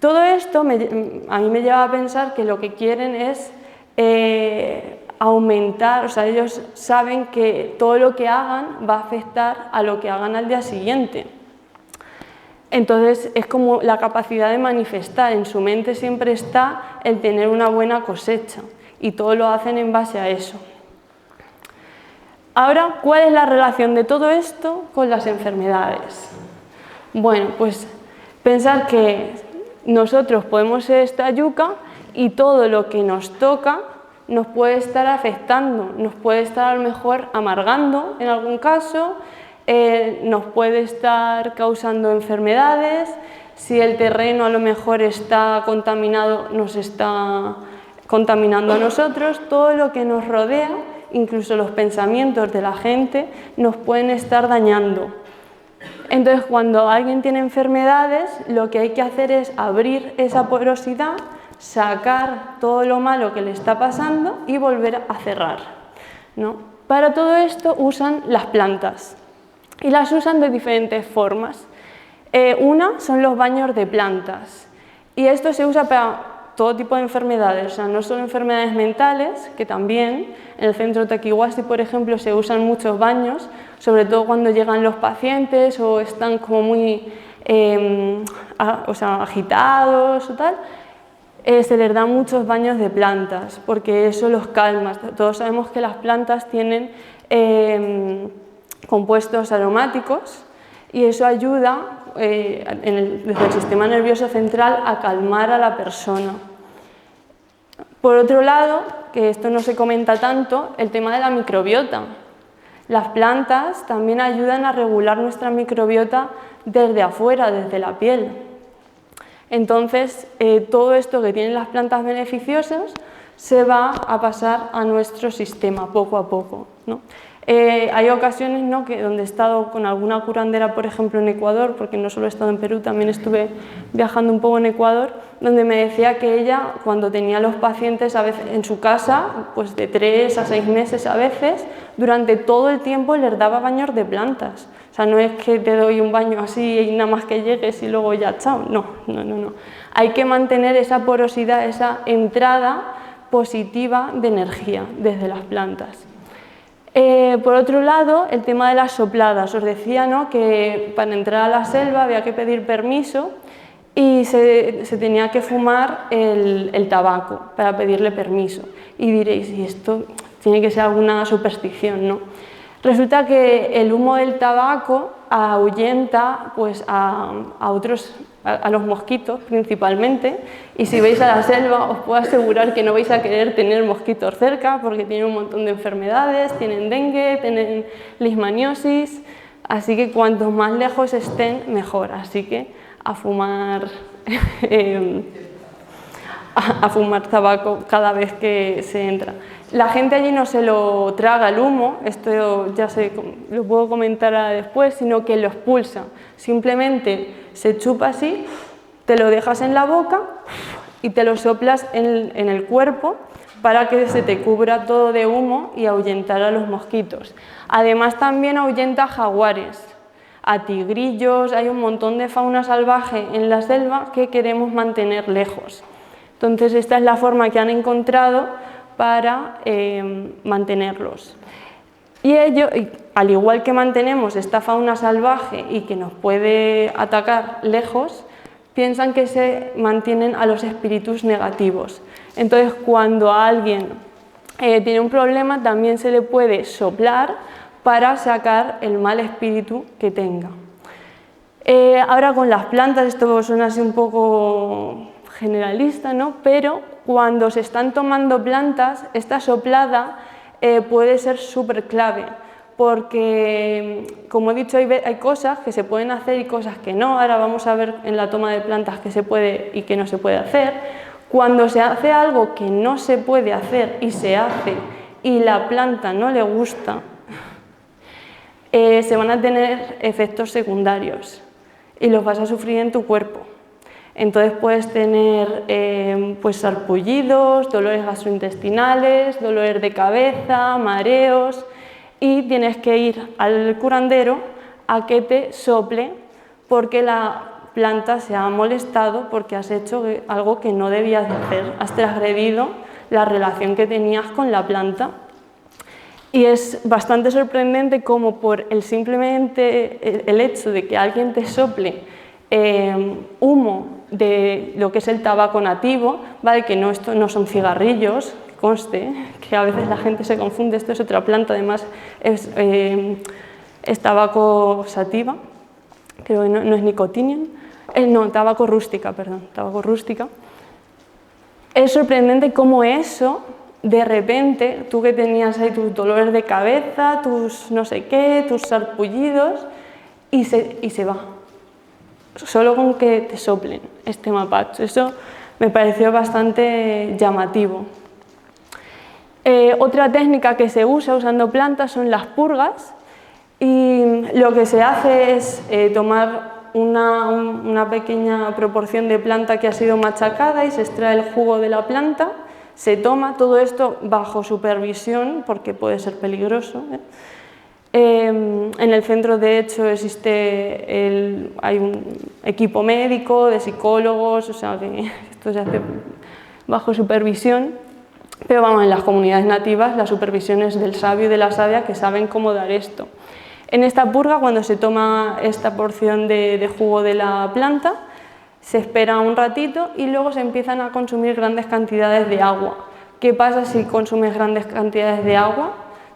Speaker 1: Todo esto a mí me lleva a pensar que lo que quieren es aumentar, o sea, ellos saben que todo lo que hagan va a afectar a lo que hagan al día siguiente. Entonces es como la capacidad de manifestar, en su mente siempre está el tener una buena cosecha y todo lo hacen en base a eso. Ahora, ¿cuál es la relación de todo esto con las enfermedades? Bueno, pues pensar que nosotros podemos ser esta yuca y todo lo que nos toca nos puede estar afectando, nos puede estar a lo mejor amargando en algún caso, nos puede estar causando enfermedades, si el terreno a lo mejor está contaminado, nos está contaminando a nosotros, todo lo que nos rodea, incluso los pensamientos de la gente, nos pueden estar dañando. Entonces, cuando alguien tiene enfermedades, lo que hay que hacer es abrir esa porosidad, sacar todo lo malo que le está pasando y volver a cerrar, ¿no? Para todo esto usan las plantas y las usan de diferentes formas. Una son los baños de plantas y esto se usa para todo tipo de enfermedades, o sea, no solo enfermedades mentales, que también en el centro Takiwasi, por ejemplo, se usan muchos baños, sobre todo cuando llegan los pacientes o están como muy agitados o tal, se les dan muchos baños de plantas, porque eso los calma. Todos sabemos que las plantas tienen compuestos aromáticos y eso ayuda desde el sistema nervioso central a calmar a la persona. Por otro lado, que esto no se comenta tanto, el tema de la microbiota. Las plantas también ayudan a regular nuestra microbiota desde afuera, desde la piel. Entonces, todo esto que tienen las plantas beneficiosas se va a pasar a nuestro sistema poco a poco, ¿no? Hay ocasiones, ¿no?, donde he estado con alguna curandera, por ejemplo en Ecuador, porque no solo he estado en Perú, también estuve viajando un poco en Ecuador, donde me decía que ella, cuando tenía los pacientes a veces en su casa, pues de 3 a 6 meses a veces, durante todo el tiempo les daba baños de plantas. O sea, no es que te doy un baño así y nada más que llegues y luego ya chao, no. Hay que mantener esa porosidad, esa entrada positiva de energía desde las plantas. Por otro lado, el tema de las sopladas. Os decía, ¿no?, que para entrar a la selva había que pedir permiso y se tenía que fumar el tabaco para pedirle permiso. Y diréis, ¿y esto tiene que ser alguna superstición, no? Resulta que el humo del tabaco ahuyenta pues, a los mosquitos principalmente, y si vais a la selva os puedo asegurar que no vais a querer tener mosquitos cerca porque tienen un montón de enfermedades, tienen dengue, tienen leishmaniosis, así que cuanto más lejos estén mejor, así que a fumar tabaco cada vez que se entra. La gente allí no se lo traga el humo, esto ya lo puedo comentar después, sino que lo expulsa. Simplemente se chupa así, te lo dejas en la boca y te lo soplas en el cuerpo para que se te cubra todo de humo y ahuyentar a los mosquitos. Además también ahuyenta a jaguares, a tigrillos, hay un montón de fauna salvaje en la selva que queremos mantener lejos. Entonces esta es la forma que han encontrado para mantenerlos. Y al igual que mantenemos esta fauna salvaje y que nos puede atacar lejos, piensan que se mantienen a los espíritus negativos. Entonces, cuando alguien tiene un problema, también se le puede soplar para sacar el mal espíritu que tenga. Ahora con las plantas, esto suena así un poco generalista, ¿no?, pero cuando se están tomando plantas, esta soplada puede ser súper clave, porque, como he dicho, hay cosas que se pueden hacer y cosas que no. Ahora vamos a ver en la toma de plantas qué se puede y qué no se puede hacer. Cuando se hace algo que no se puede hacer y se hace y la planta no le gusta, se van a tener efectos secundarios y los vas a sufrir en tu cuerpo. Entonces puedes tener pues sarpullidos, dolores gastrointestinales, dolores de cabeza, mareos, y tienes que ir al curandero a que te sople porque la planta se ha molestado porque has hecho algo que no debías de hacer, has transgredido la relación que tenías con la planta. Y es bastante sorprendente cómo por simplemente el hecho de que alguien te sople humo de lo que es el tabaco nativo, ¿vale?, que no, esto no son cigarrillos, conste, que a veces la gente se confunde, esto es otra planta, además es tabaco sativa, creo que no es nicotinium, no, tabaco rústica, perdón, tabaco rústica. Es sorprendente cómo eso, de repente, tú que tenías ahí tus dolores de cabeza, tus no sé qué, tus sarpullidos, y se va. Solo con que te soplen este mapacho. Eso me pareció bastante llamativo. Otra técnica que se usa usando plantas son las purgas, y lo que se hace es tomar una pequeña proporción de planta que ha sido machacada y se extrae el jugo de la planta, se toma todo esto bajo supervisión porque puede ser peligroso. En el centro, de hecho, hay un equipo médico, de psicólogos, o sea que esto se hace bajo supervisión, pero vamos, en las comunidades nativas la supervisión es del sabio y de la sabia que saben cómo dar esto. En esta purga, cuando se toma esta porción de jugo de la planta, se espera un ratito y luego se empiezan a consumir grandes cantidades de agua. ¿Qué pasa si consumes grandes cantidades de agua?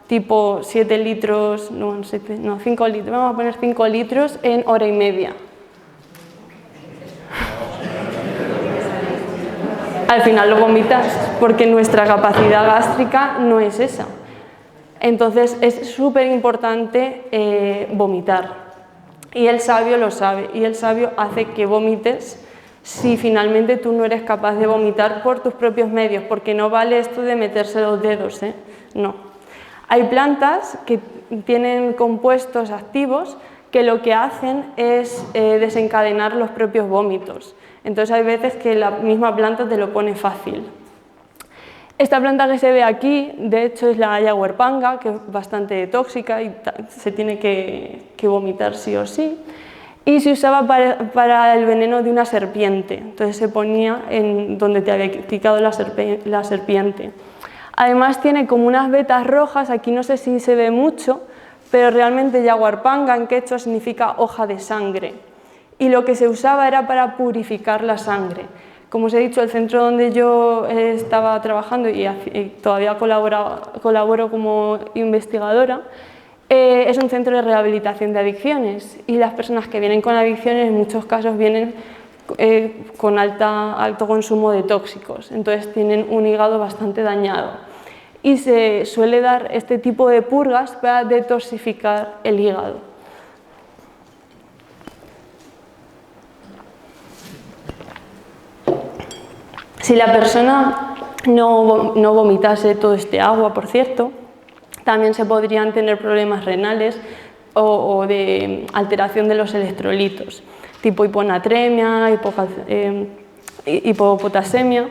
Speaker 1: Tipo 7 litros, no 5 litros, vamos a poner 5 litros en hora y media. Al final lo vomitas, porque nuestra capacidad gástrica no es esa. Entonces es súper importante vomitar. Y el sabio lo sabe, y el sabio hace que vomites si finalmente tú no eres capaz de vomitar por tus propios medios, porque no vale esto de meterse los dedos, no. Hay plantas que tienen compuestos activos que lo que hacen es desencadenar los propios vómitos. Entonces hay veces que la misma planta te lo pone fácil. Esta planta que se ve aquí, de hecho, es la ayahuarpanga, que es bastante tóxica y se tiene que vomitar sí o sí. Y se usaba para el veneno de una serpiente, entonces se ponía en donde te había picado la serpiente. Además tiene como unas vetas rojas, aquí no sé si se ve mucho, pero realmente yaguarpanga en quechua significa hoja de sangre. Y lo que se usaba era para purificar la sangre. Como os he dicho, el centro donde yo estaba trabajando y todavía colaboro como investigadora, es un centro de rehabilitación de adicciones, y las personas que vienen con adicciones en muchos casos vienen con alto consumo de tóxicos, entonces tienen un hígado bastante dañado y se suele dar este tipo de purgas para detoxificar el hígado. Si la persona no vomitase todo este agua, por cierto, también se podrían tener problemas renales o de alteración de los electrolitos, tipo hiponatremia, hipopotasemia.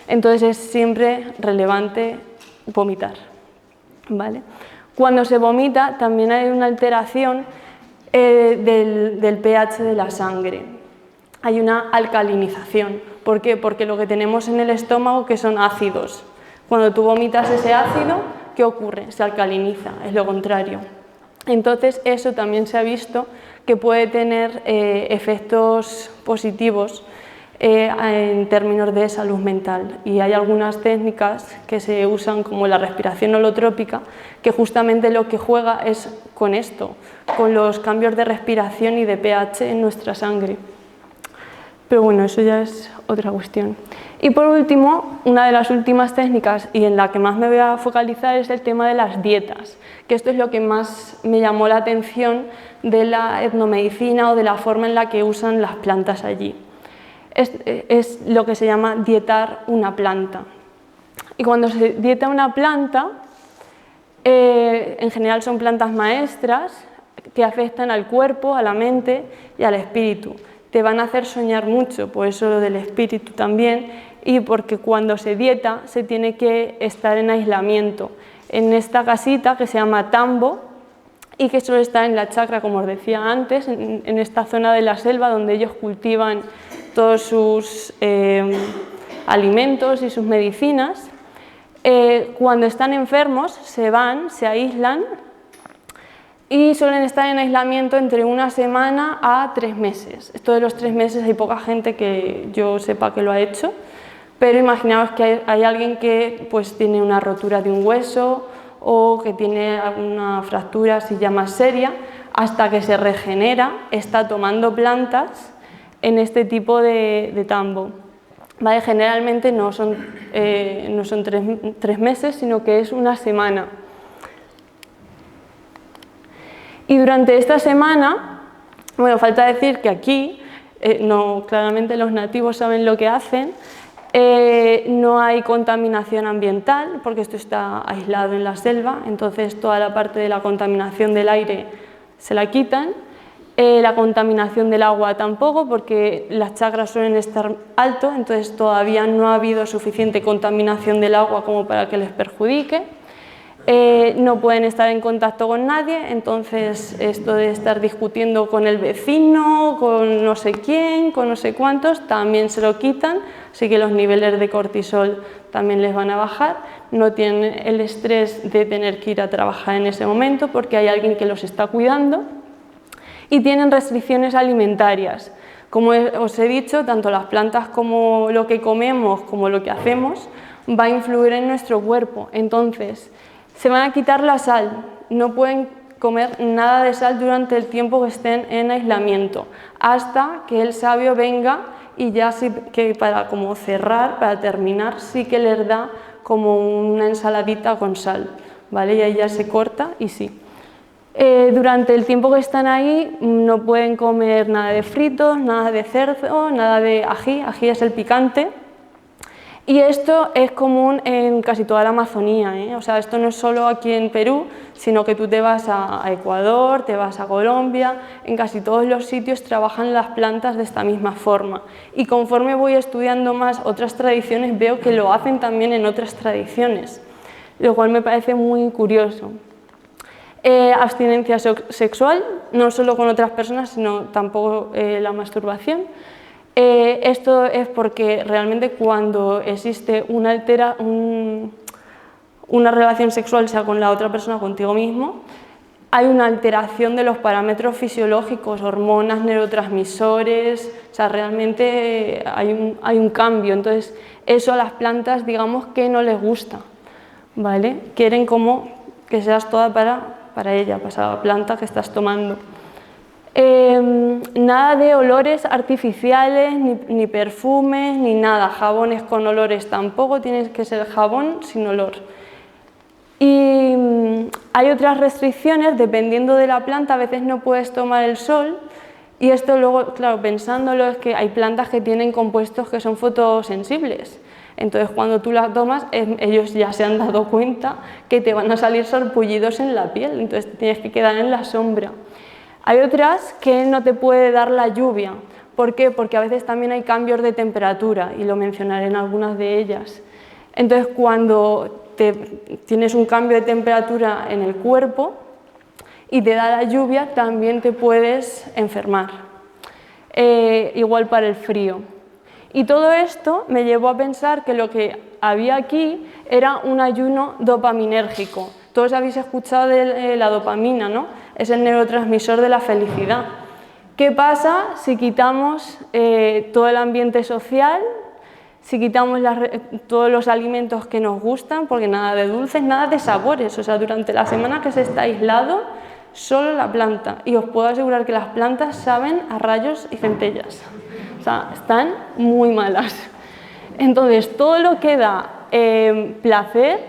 Speaker 1: Entonces es siempre relevante vomitar, ¿vale? Cuando se vomita también hay una alteración del pH de la sangre. Hay una alcalinización. ¿Por qué? Porque lo que tenemos en el estómago que son ácidos. Cuando tú vomitas ese ácido, ¿qué ocurre? Se alcaliniza, es lo contrario. Entonces eso también se ha visto que puede tener efectos positivos en términos de salud mental, y hay algunas técnicas que se usan como la respiración holotrópica que justamente lo que juega es con esto, con los cambios de respiración y de pH en nuestra sangre. Pero bueno, eso ya es otra cuestión. Y por último, una de las últimas técnicas y en la que más me voy a focalizar es el tema de las dietas, que esto es lo que más me llamó la atención de la etnomedicina o de la forma en la que usan las plantas allí. Es lo que se llama dietar una planta. Y cuando se dieta una planta, en general son plantas maestras que afectan al cuerpo, a la mente y al espíritu. Te van a hacer soñar mucho, por eso lo del espíritu también, y porque cuando se dieta se tiene que estar en aislamiento, en esta casita que se llama tambo y que suele estar en la chacra, como os decía antes, en esta zona de la selva donde ellos cultivan todos sus alimentos y sus medicinas. Cuando están enfermos se van, se aíslan y suelen estar en aislamiento entre 1 semana a 3 meses. Esto de los 3 meses hay poca gente que yo sepa que lo ha hecho, pero imaginaos que hay alguien que pues, tiene una rotura de un hueso o que tiene alguna fractura así ya más seria. hasta que se regenera, está tomando plantas en este tipo de tambo. ¿Vale? Generalmente no son 3 meses, sino que es una semana. Y durante esta semana, bueno, falta decir que aquí, claramente los nativos saben lo que hacen, no hay contaminación ambiental, porque esto está aislado en la selva, entonces toda la parte de la contaminación del aire se la quitan. La contaminación del agua tampoco, porque las chacras suelen estar alto, entonces todavía no ha habido suficiente contaminación del agua como para que les perjudique. No pueden estar en contacto con nadie, entonces esto de estar discutiendo con el vecino, con no sé quién, con no sé cuántos, también se lo quitan, así que los niveles de cortisol también les van a bajar. No tienen el estrés de tener que ir a trabajar en ese momento porque hay alguien que los está cuidando. Y tienen restricciones alimentarias. Como os he dicho, tanto las plantas como lo que comemos, como lo que hacemos, va a influir en nuestro cuerpo. Entonces, se van a quitar la sal, no pueden comer nada de sal durante el tiempo que estén en aislamiento, hasta que el sabio venga y ya sí que para como cerrar, para terminar, sí que les da como una ensaladita con sal, ¿vale? Y ahí ya se corta y sí. Durante el tiempo que están ahí no pueden comer nada de fritos, nada de cerdo, nada de ají, ají es el picante. Y esto es común en casi toda la Amazonía, ¿eh? O sea, esto no es solo aquí en Perú, sino que tú te vas a Ecuador, te vas a Colombia, en casi todos los sitios trabajan las plantas de esta misma forma. Y conforme voy estudiando más otras tradiciones, veo que lo hacen también en otras tradiciones, lo cual me parece muy curioso. Abstinencia sexual, no solo con otras personas, sino tampoco la masturbación. Esto es porque realmente cuando existe una relación sexual, sea con la otra persona o contigo mismo, hay una alteración de los parámetros fisiológicos, hormonas, neurotransmisores, o sea, realmente hay un cambio. Entonces, eso a las plantas, digamos que no les gusta, ¿vale? Quieren como que seas toda para ella, para la planta que estás tomando. Nada de olores artificiales, ni perfumes, ni nada, jabones con olores tampoco, tienes que ser jabón sin olor. Y hay otras restricciones, dependiendo de la planta, a veces no puedes tomar el sol, y esto luego, claro, pensándolo, es que hay plantas que tienen compuestos que son fotosensibles. Entonces, cuando tú las tomas, ellos ya se han dado cuenta que te van a salir sarpullidos en la piel, entonces te tienes que quedar en la sombra. Hay otras que no te puede dar la lluvia. ¿Por qué? Porque a veces también hay cambios de temperatura, y lo mencionaré en algunas de ellas. Entonces, cuando tienes un cambio de temperatura en el cuerpo y te da la lluvia, también te puedes enfermar. Igual para el frío. Y todo esto me llevó a pensar que lo que había aquí era un ayuno dopaminérgico. Todos habéis escuchado de la dopamina, ¿no? Es el neurotransmisor de la felicidad. ¿Qué pasa si quitamos todo el ambiente social, si quitamos todos los alimentos que nos gustan, porque nada de dulces, nada de sabores? O sea, durante la semana que se está aislado, solo la planta. Y os puedo asegurar que las plantas saben a rayos y centellas. O sea, están muy malas. Entonces, todo lo que da placer,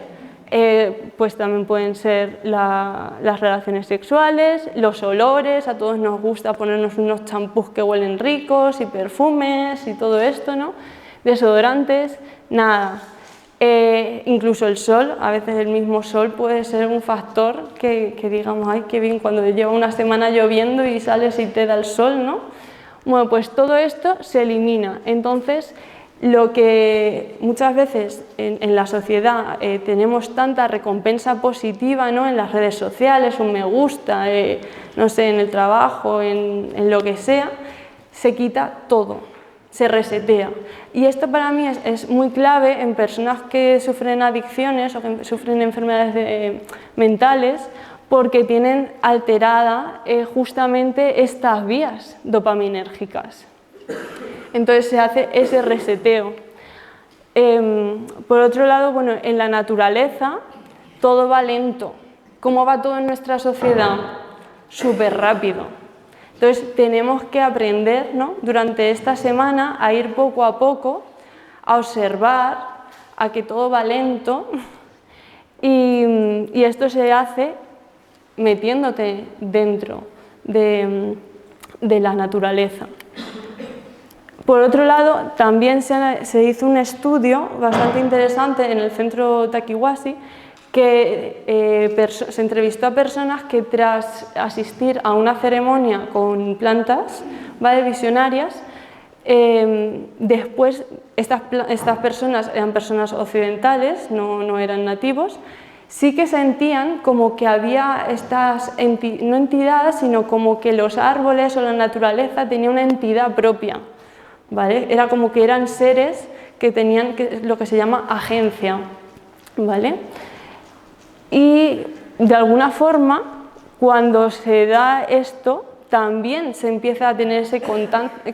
Speaker 1: pues también pueden ser las relaciones sexuales, los olores, a todos nos gusta ponernos unos champús que huelen ricos y perfumes y todo esto, ¿no? Desodorantes, nada. Incluso el sol, a veces el mismo sol puede ser un factor que digamos, ay, qué bien, cuando lleva una semana lloviendo y sales y te da el sol, ¿no? Bueno, pues todo esto se elimina. Entonces, lo que muchas veces en la sociedad tenemos tanta recompensa positiva, ¿no? En las redes sociales, un me gusta, no sé, en el trabajo, en lo que sea, se quita todo, se resetea. Y esto para mí es muy clave en personas que sufren adicciones o que sufren enfermedades mentales, porque tienen alterada justamente estas vías dopaminérgicas. Entonces se hace ese reseteo. Por otro lado, bueno, en la naturaleza todo va lento. ¿Cómo va todo en nuestra sociedad? súper rápido. Entonces tenemos que aprender, ¿no?, durante esta semana a ir poco a poco, a observar, a que todo va lento y esto se hace metiéndote dentro de la naturaleza. Por otro lado, también se hizo un estudio bastante interesante en el centro Takiwasi que se entrevistó a personas que tras asistir a una ceremonia con plantas, ¿vale?, visionarias, después estas personas eran personas occidentales, no eran nativos, sí que sentían como que había estas, no entidades, sino como que los árboles o la naturaleza tenían una entidad propia, ¿vale? Era como que eran seres que tenían lo que se llama agencia, ¿vale? Y de alguna forma, cuando se da esto, también se empieza a tener ese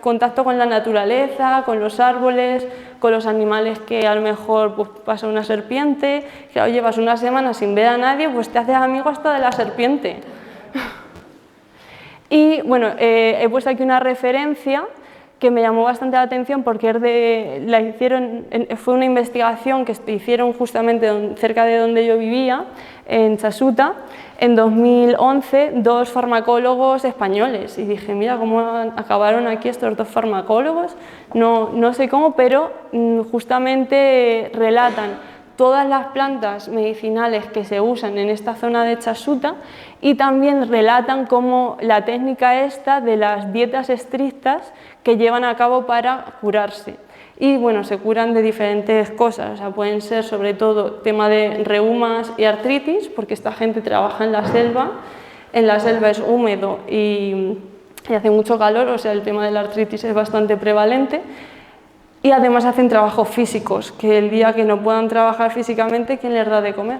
Speaker 1: contacto con la naturaleza, con los árboles, con los animales que a lo mejor pues, pasa una serpiente, que llevas una semana sin ver a nadie, pues te haces amigo hasta de la serpiente. Y bueno, he puesto aquí una referencia que me llamó bastante la atención porque fue una investigación que hicieron justamente cerca de donde yo vivía, en Chasuta, en 2011, dos farmacólogos españoles. Y dije, mira cómo acabaron aquí estos dos farmacólogos, no sé cómo, pero justamente relatan todas las plantas medicinales que se usan en esta zona de Chasuta y también relatan cómo la técnica esta de las dietas estrictas que llevan a cabo para curarse. Y bueno, se curan de diferentes cosas, o sea, pueden ser sobre todo tema de reumas y artritis, porque esta gente trabaja en la selva es húmedo y hace mucho calor, o sea, el tema de la artritis es bastante prevalente. Y además hacen trabajos físicos, que el día que no puedan trabajar físicamente, ¿quién les da de comer?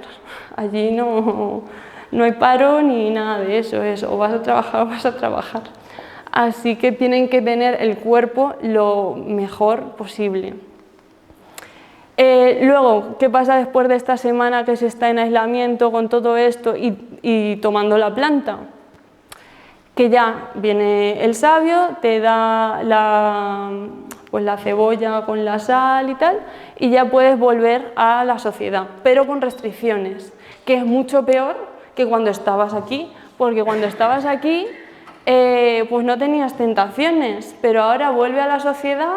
Speaker 1: Allí no hay paro ni nada de eso, es o vas a trabajar o vas a trabajar. Así que tienen que tener el cuerpo lo mejor posible. Luego, ¿qué pasa después de esta semana que se está en aislamiento con todo esto y tomando la planta? Que ya viene el sabio, te da la cebolla con la sal y tal, y ya puedes volver a la sociedad, pero con restricciones, que es mucho peor que cuando estabas aquí, porque cuando estabas aquí pues no tenías tentaciones, pero ahora vuelve a la sociedad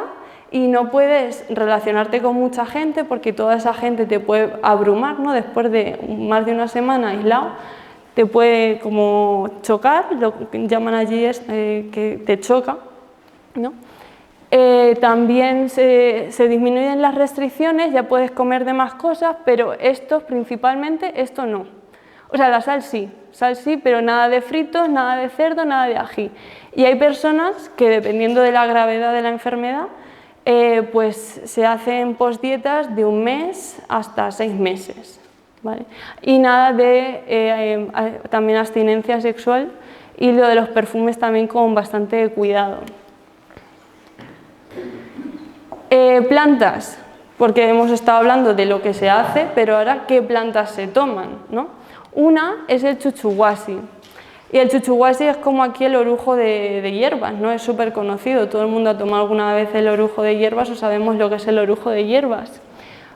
Speaker 1: y no puedes relacionarte con mucha gente porque toda esa gente te puede abrumar, ¿no? Después de más de una semana aislado, te puede como chocar, lo que llaman allí es que te choca, ¿no? También se disminuyen las restricciones, ya puedes comer de más cosas, pero principalmente esto no. O sea, la sal sí, pero nada de fritos, nada de cerdo, nada de ají. Y hay personas que, dependiendo de la gravedad de la enfermedad, pues se hacen postdietas de 1 mes hasta 6 meses. ¿Vale? Y nada de también abstinencia sexual y lo de los perfumes también con bastante cuidado. Plantas, porque hemos estado hablando de lo que se hace, pero ahora ¿qué plantas se toman, ¿no? Una es el chuchuhuasi, y el chuchuhuasi es como aquí el orujo de hierbas, ¿no? Es súper conocido, todo el mundo ha tomado alguna vez el orujo de hierbas o sabemos lo que es el orujo de hierbas.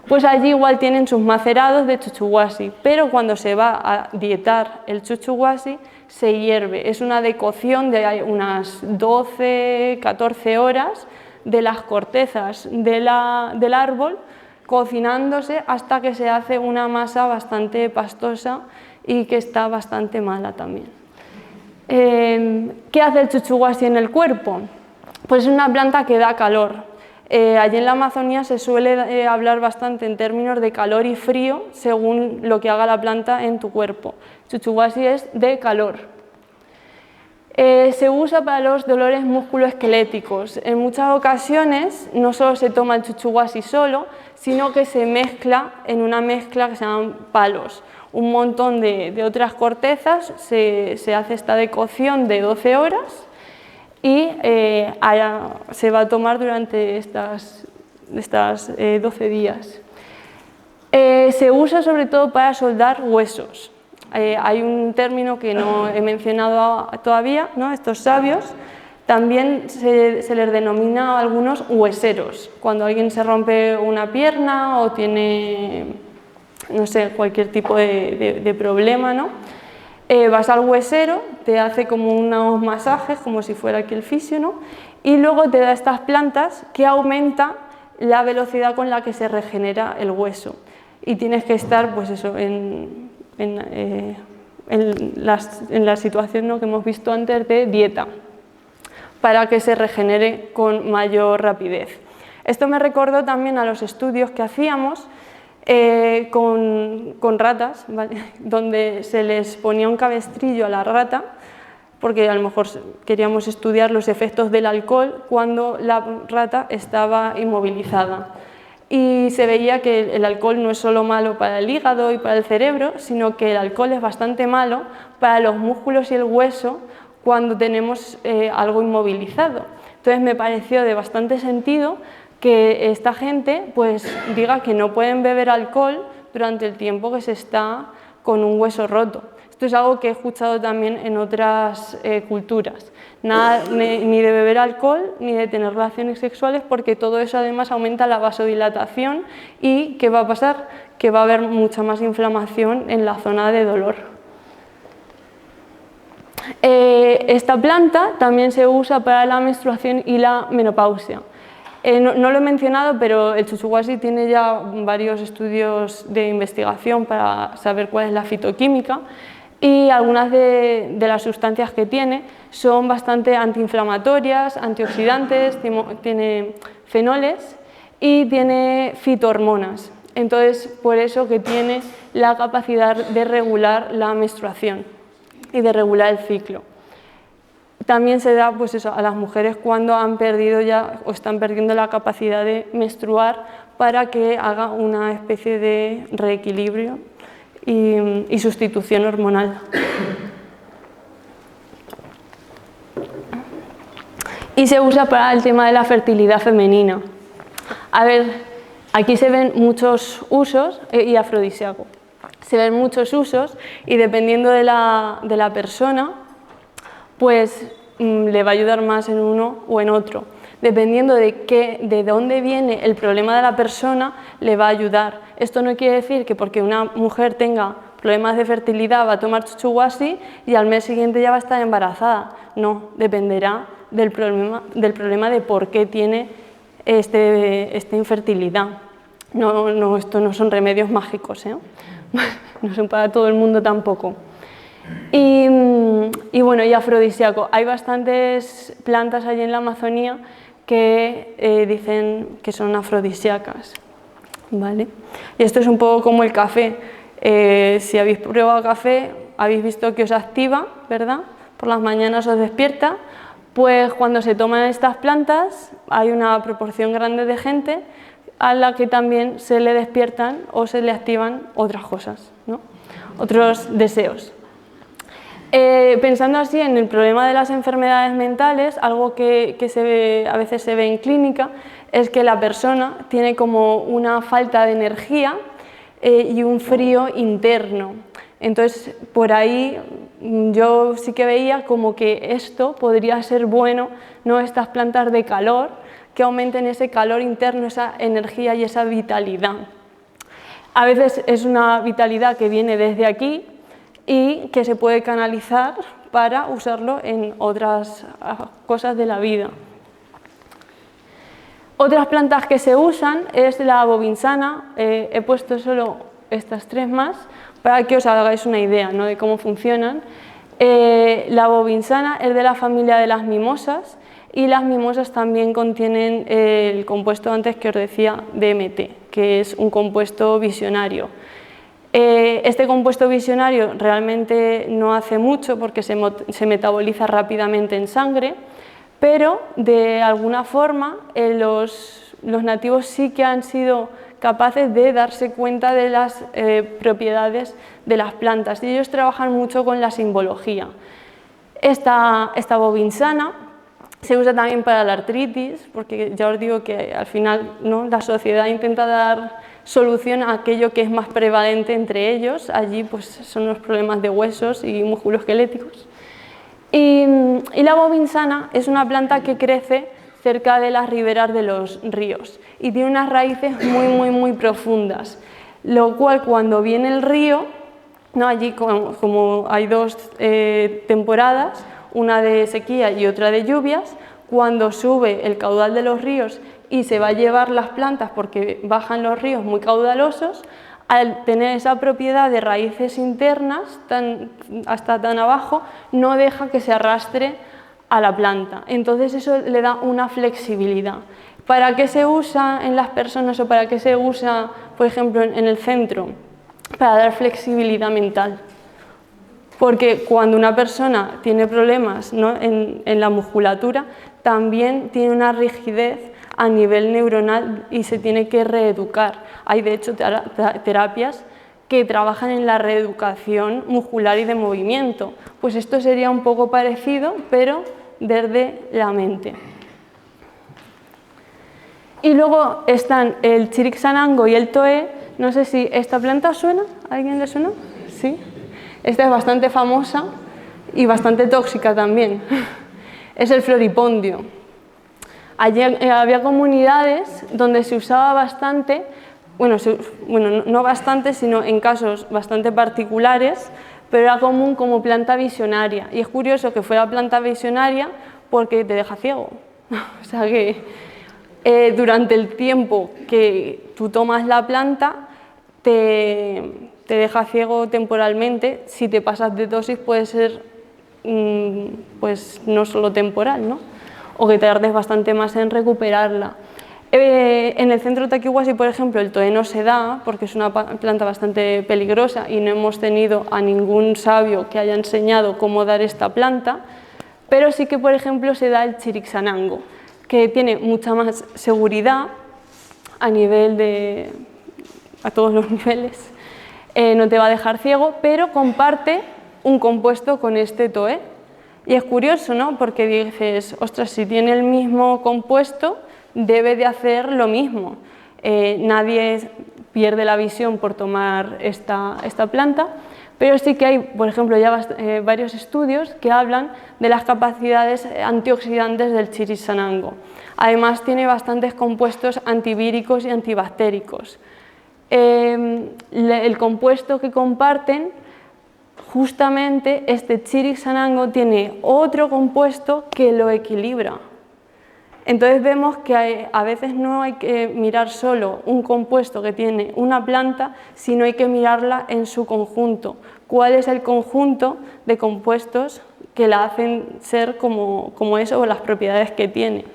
Speaker 1: Pues allí igual tienen sus macerados de chuchuhuasi, pero cuando se va a dietar el chuchuhuasi se hierve. Es una decocción de unas 12, 14 horas de las cortezas del árbol cocinándose hasta que se hace una masa bastante pastosa y que está bastante mala también. ¿Qué hace el chuchuhuasi en el cuerpo? Pues es una planta que da calor. Allí en la Amazonía se suele hablar bastante en términos de calor y frío según lo que haga la planta en tu cuerpo. Chuchuhuasi es de calor. Se usa para los dolores musculoesqueléticos. En muchas ocasiones no solo se toma el chuchuhuasi solo, sino que se mezcla en una mezcla que se llaman palos. Un montón de otras cortezas, se hace esta decocción de 12 horas y se va a tomar durante estas 12 días. Se usa sobre todo para soldar huesos. hay un término que no he mencionado todavía, ¿no? Estos sabios. También se les denomina a algunos hueseros, cuando alguien se rompe una pierna o tiene, no sé, cualquier tipo de problema, ¿no? Vas al huesero, te hace como unos masajes, como si fuera aquí el fisio, ¿no? Y luego te da estas plantas que aumenta la velocidad con la que se regenera el hueso. Y tienes que estar, pues eso, en la situación, ¿no?, que hemos visto antes de dieta, para que se regenere con mayor rapidez. Esto me recordó también a los estudios que hacíamos con ratas, ¿vale?, donde se les ponía un cabestrillo a la rata, porque a lo mejor queríamos estudiar los efectos del alcohol cuando la rata estaba inmovilizada. Y se veía que el alcohol no es solo malo para el hígado y para el cerebro, sino que el alcohol es bastante malo para los músculos y el hueso cuando tenemos algo inmovilizado. Entonces me pareció de bastante sentido que esta gente pues diga que no pueden beber alcohol durante el tiempo que se está con un hueso roto. Esto es algo que he escuchado también en otras culturas. Nada, ni de beber alcohol ni de tener relaciones sexuales, porque todo eso además aumenta la vasodilatación y ¿qué va a pasar? Que va a haber mucha más inflamación en la zona de dolor. Esta planta también se usa para la menstruación y la menopausia. No lo he mencionado, pero el chuchuhuasi tiene ya varios estudios de investigación para saber cuál es la fitoquímica, y algunas de las sustancias que tiene son bastante antiinflamatorias, antioxidantes, tiene fenoles y tiene fitohormonas. Entonces, por eso que tiene la capacidad de regular la menstruación y de regular el ciclo. También se da, pues eso, a las mujeres cuando han perdido ya o están perdiendo la capacidad de menstruar, para que haga una especie de reequilibrio y sustitución hormonal. Y se usa para el tema de la fertilidad femenina. A ver, aquí se ven muchos usos y afrodisíaco. Se ven muchos usos y dependiendo de la persona, pues le va a ayudar más en uno o en otro. Dependiendo de dónde viene el problema de la persona, le va a ayudar. Esto no quiere decir que porque una mujer tenga problemas de fertilidad va a tomar chuchuhuasi y al mes siguiente ya va a estar embarazada. No, dependerá del problema de por qué tiene esta infertilidad. No, esto no son remedios mágicos, ¿eh? No son para todo el mundo tampoco. Y bueno, y afrodisíaco. Hay bastantes plantas allí en la Amazonía que dicen que son afrodisíacas, ¿vale? Y esto es un poco como el café. Si habéis probado café, habéis visto que os activa, ¿verdad? Por las mañanas os despierta. Pues cuando se toman estas plantas hay una proporción grande de gente a la que también se le despiertan o se le activan otras cosas, ¿no? Otros deseos. Pensando así en el problema de las enfermedades mentales, algo que a veces se ve en clínica es que la persona tiene como una falta de energía y un frío interno. Entonces, por ahí yo sí que veía como que esto podría ser bueno, ¿no? Estas plantas de calor que aumenten ese calor interno, esa energía y esa vitalidad. A veces es una vitalidad que viene desde aquí y que se puede canalizar para usarlo en otras cosas de la vida. Otras plantas que se usan es la bobinsana. He puesto solo estas tres más para que os hagáis una idea, ¿no?, de cómo funcionan. La bobinsana es de la familia de las mimosas y las mimosas también contienen el compuesto antes que os decía DMT, que es un compuesto visionario. Este compuesto visionario realmente no hace mucho porque se metaboliza rápidamente en sangre, pero de alguna forma los nativos sí que han sido capaces de darse cuenta de las propiedades de las plantas y ellos trabajan mucho con la simbología. Esta bobinsana se usa también para la artritis, porque ya os digo que al final, ¿no?, la sociedad intenta dar solución a aquello que es más prevalente entre ellos. Allí pues, son los problemas de huesos y musculoesqueléticos. Y la bobinsana es una planta que crece cerca de las riberas de los ríos y tiene unas raíces muy profundas, lo cual cuando viene el río, ¿no? Allí como hay dos temporadas, una de sequía y otra de lluvias, cuando sube el caudal de los ríos y se va a llevar las plantas porque bajan los ríos muy caudalosos, al tener esa propiedad de raíces internas hasta tan abajo, no deja que se arrastre a la planta. Entonces eso le da una flexibilidad. ¿Para qué se usa en las personas o para qué se usa, por ejemplo, en el centro? Para dar flexibilidad mental. Porque cuando una persona tiene problemas, ¿no? en la musculatura, también tiene una rigidez a nivel neuronal y se tiene que reeducar. Hay de hecho terapias que trabajan en la reeducación muscular y de movimiento. Pues esto sería un poco parecido, pero desde la mente. Y luego están el chiricsanango y el toé. No sé si esta planta suena, ¿a alguien le suena? Sí. Esta es bastante famosa y bastante tóxica también. Es el floripondio. Allí había comunidades donde se usaba bastante, bueno, no bastante, sino en casos bastante particulares, pero era común como planta visionaria. Y es curioso que fuera planta visionaria porque te deja ciego. O sea que durante el tiempo que tú tomas la planta, te deja ciego temporalmente. Si te pasas de dosis puede ser pues no solo temporal, ¿no? O que tardes bastante más en recuperarla. En el centro Takiwasi, por ejemplo, el toé no se da porque es una planta bastante peligrosa y no hemos tenido a ningún sabio que haya enseñado cómo dar esta planta, pero sí que, por ejemplo, se da el chiricsanango, que tiene mucha más seguridad a todos los niveles, no te va a dejar ciego, pero comparte un compuesto con este toé. Y es curioso, ¿no? Porque dices, ostras, si tiene el mismo compuesto, debe de hacer lo mismo. Nadie pierde la visión por tomar esta planta, pero sí que hay, por ejemplo, ya varios estudios que hablan de las capacidades antioxidantes del chiricsanango. Además, tiene bastantes compuestos antivíricos y antibactéricos. El compuesto que comparten, justamente este chiricsanango tiene otro compuesto que lo equilibra. Entonces vemos que a veces no hay que mirar solo un compuesto que tiene una planta, sino hay que mirarla en su conjunto. ¿Cuál es el conjunto de compuestos que la hacen ser como eso o las propiedades que tiene?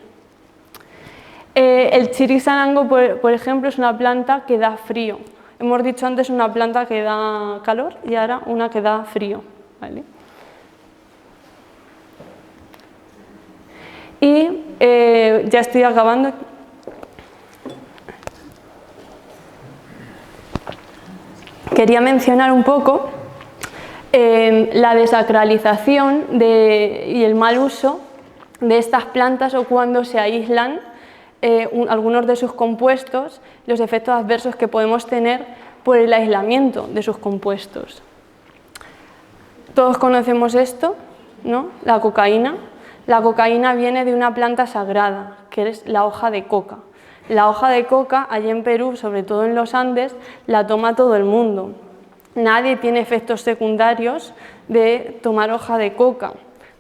Speaker 1: El chiricsanango, por ejemplo, es una planta que da frío. Hemos dicho antes una planta que da calor y ahora una que da frío, ¿vale? Y ya estoy acabando. Quería mencionar un poco la desacralización y el mal uso de estas plantas o cuando se aíslan algunos de sus compuestos, los efectos adversos que podemos tener por el aislamiento de sus compuestos. Todos conocemos esto, ¿no? La cocaína. La cocaína viene de una planta sagrada, que es la hoja de coca. La hoja de coca, allí en Perú, sobre todo en los Andes, la toma todo el mundo. Nadie tiene efectos secundarios de tomar hoja de coca,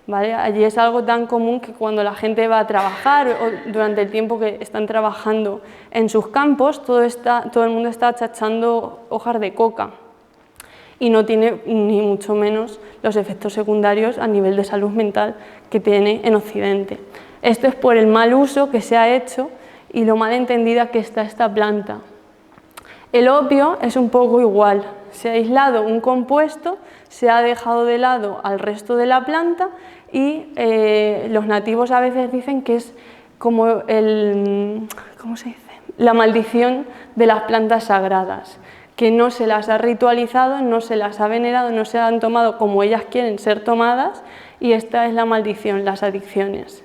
Speaker 1: ¿vale? Allí es algo tan común que cuando la gente va a trabajar o durante el tiempo que están trabajando en sus campos, todo el mundo está chachando hojas de coca y no tiene ni mucho menos los efectos secundarios a nivel de salud mental que tiene en Occidente. Esto es por el mal uso que se ha hecho y lo mal entendida que está esta planta. El opio es un poco igual. Se ha aislado un compuesto, se ha dejado de lado al resto de la planta y los nativos a veces dicen que es como ¿cómo se dice? La maldición de las plantas sagradas, que no se las ha ritualizado, no se las ha venerado, no se han tomado como ellas quieren ser tomadas y esta es la maldición, las adicciones.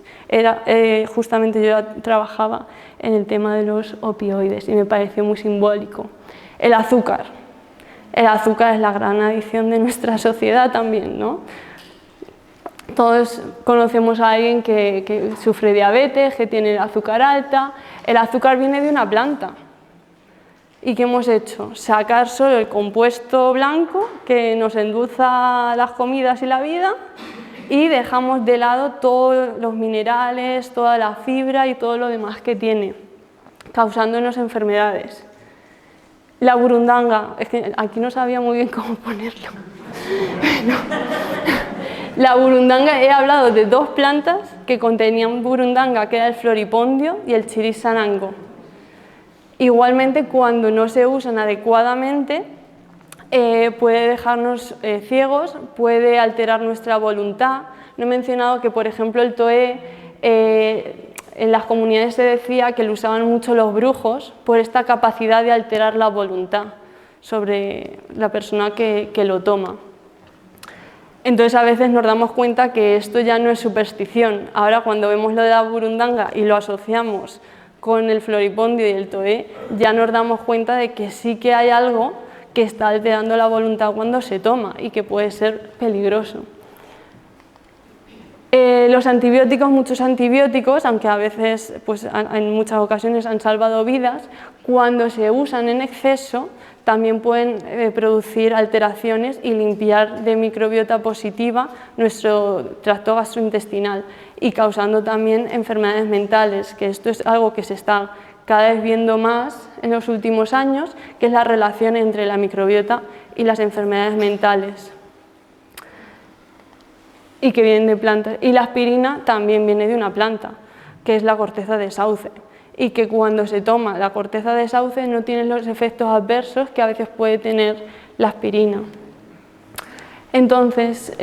Speaker 1: Justamente yo trabajaba en el tema de los opioides y me pareció muy simbólico. El azúcar. El azúcar es la gran adicción de nuestra sociedad también, ¿no? Todos conocemos a alguien que sufre diabetes, que tiene azúcar alta. El azúcar viene de una planta. ¿Y qué hemos hecho? Sacar solo el compuesto blanco que nos endulza las comidas y la vida y dejamos de lado todos los minerales, toda la fibra y todo lo demás que tiene, causándonos enfermedades. La burundanga, es que aquí no sabía muy bien cómo ponerlo. No. La burundanga, he hablado de dos plantas que contenían burundanga, que era el floripondio y el chirisanango. Igualmente, cuando no se usan adecuadamente, puede dejarnos ciegos, puede alterar nuestra voluntad. No he mencionado que, por ejemplo, el toé, en las comunidades se decía que lo usaban mucho los brujos por esta capacidad de alterar la voluntad sobre la persona que lo toma. Entonces, a veces nos damos cuenta que esto ya no es superstición. Ahora, cuando vemos lo de la burundanga y lo asociamos con el floripondio y el toé, ya nos damos cuenta de que sí que hay algo que está alterando la voluntad cuando se toma y que puede ser peligroso. Los antibióticos, muchos antibióticos, aunque a veces, pues, en muchas ocasiones han salvado vidas, cuando se usan en exceso también pueden producir alteraciones y limpiar de microbiota positiva nuestro tracto gastrointestinal y causando también enfermedades mentales, que esto es algo que se está cada vez viendo más en los últimos años, que es la relación entre la microbiota y las enfermedades mentales, y que vienen de plantas. Y la aspirina también viene de una planta, que es la corteza de sauce, y que cuando se toma la corteza de sauce no tiene los efectos adversos que a veces puede tener la aspirina. Entonces,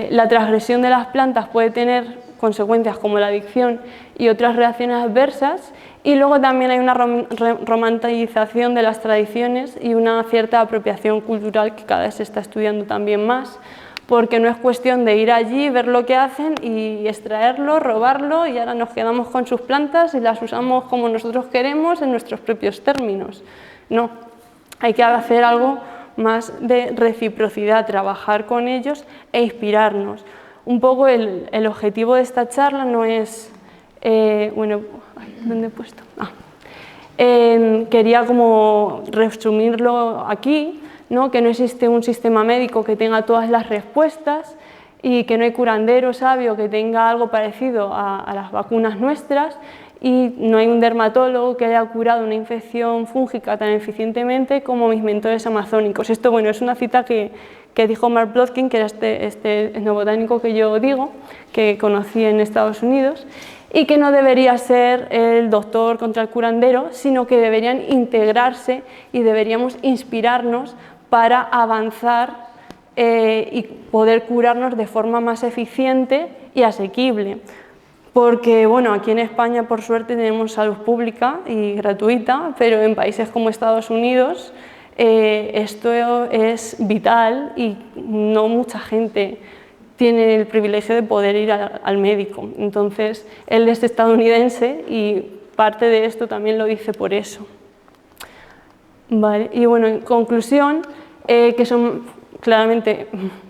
Speaker 1: la transgresión de las plantas puede tener consecuencias como la adicción y otras reacciones adversas, y luego también hay una romantización de las tradiciones y una cierta apropiación cultural que cada vez se está estudiando también más, porque no es cuestión de ir allí, ver lo que hacen y extraerlo, robarlo, y ahora nos quedamos con sus plantas y las usamos como nosotros queremos en nuestros propios términos. No, hay que hacer algo más de reciprocidad, trabajar con ellos e inspirarnos. Un poco el objetivo de esta charla no es... bueno, ¿dónde he puesto? Quería como resumirlo aquí, ¿no? Que no existe un sistema médico que tenga todas las respuestas y que no hay curandero sabio que tenga algo parecido a las vacunas nuestras, y no hay un dermatólogo que haya curado una infección fúngica tan eficientemente como mis mentores amazónicos. Esto, bueno, es una cita que dijo Mark Plotkin, que era este etnobotánico que yo digo, que conocí en Estados Unidos, y que no debería ser el doctor contra el curandero, sino que deberían integrarse y deberíamos inspirarnos para avanzar y poder curarnos de forma más eficiente y asequible. Porque, bueno, aquí en España, por suerte, tenemos salud pública y gratuita, pero en países como Estados Unidos esto es vital y no mucha gente tiene el privilegio de poder ir al médico. Entonces, él es estadounidense y parte de esto también lo dice por eso. Vale. Y bueno, en conclusión, que son claramente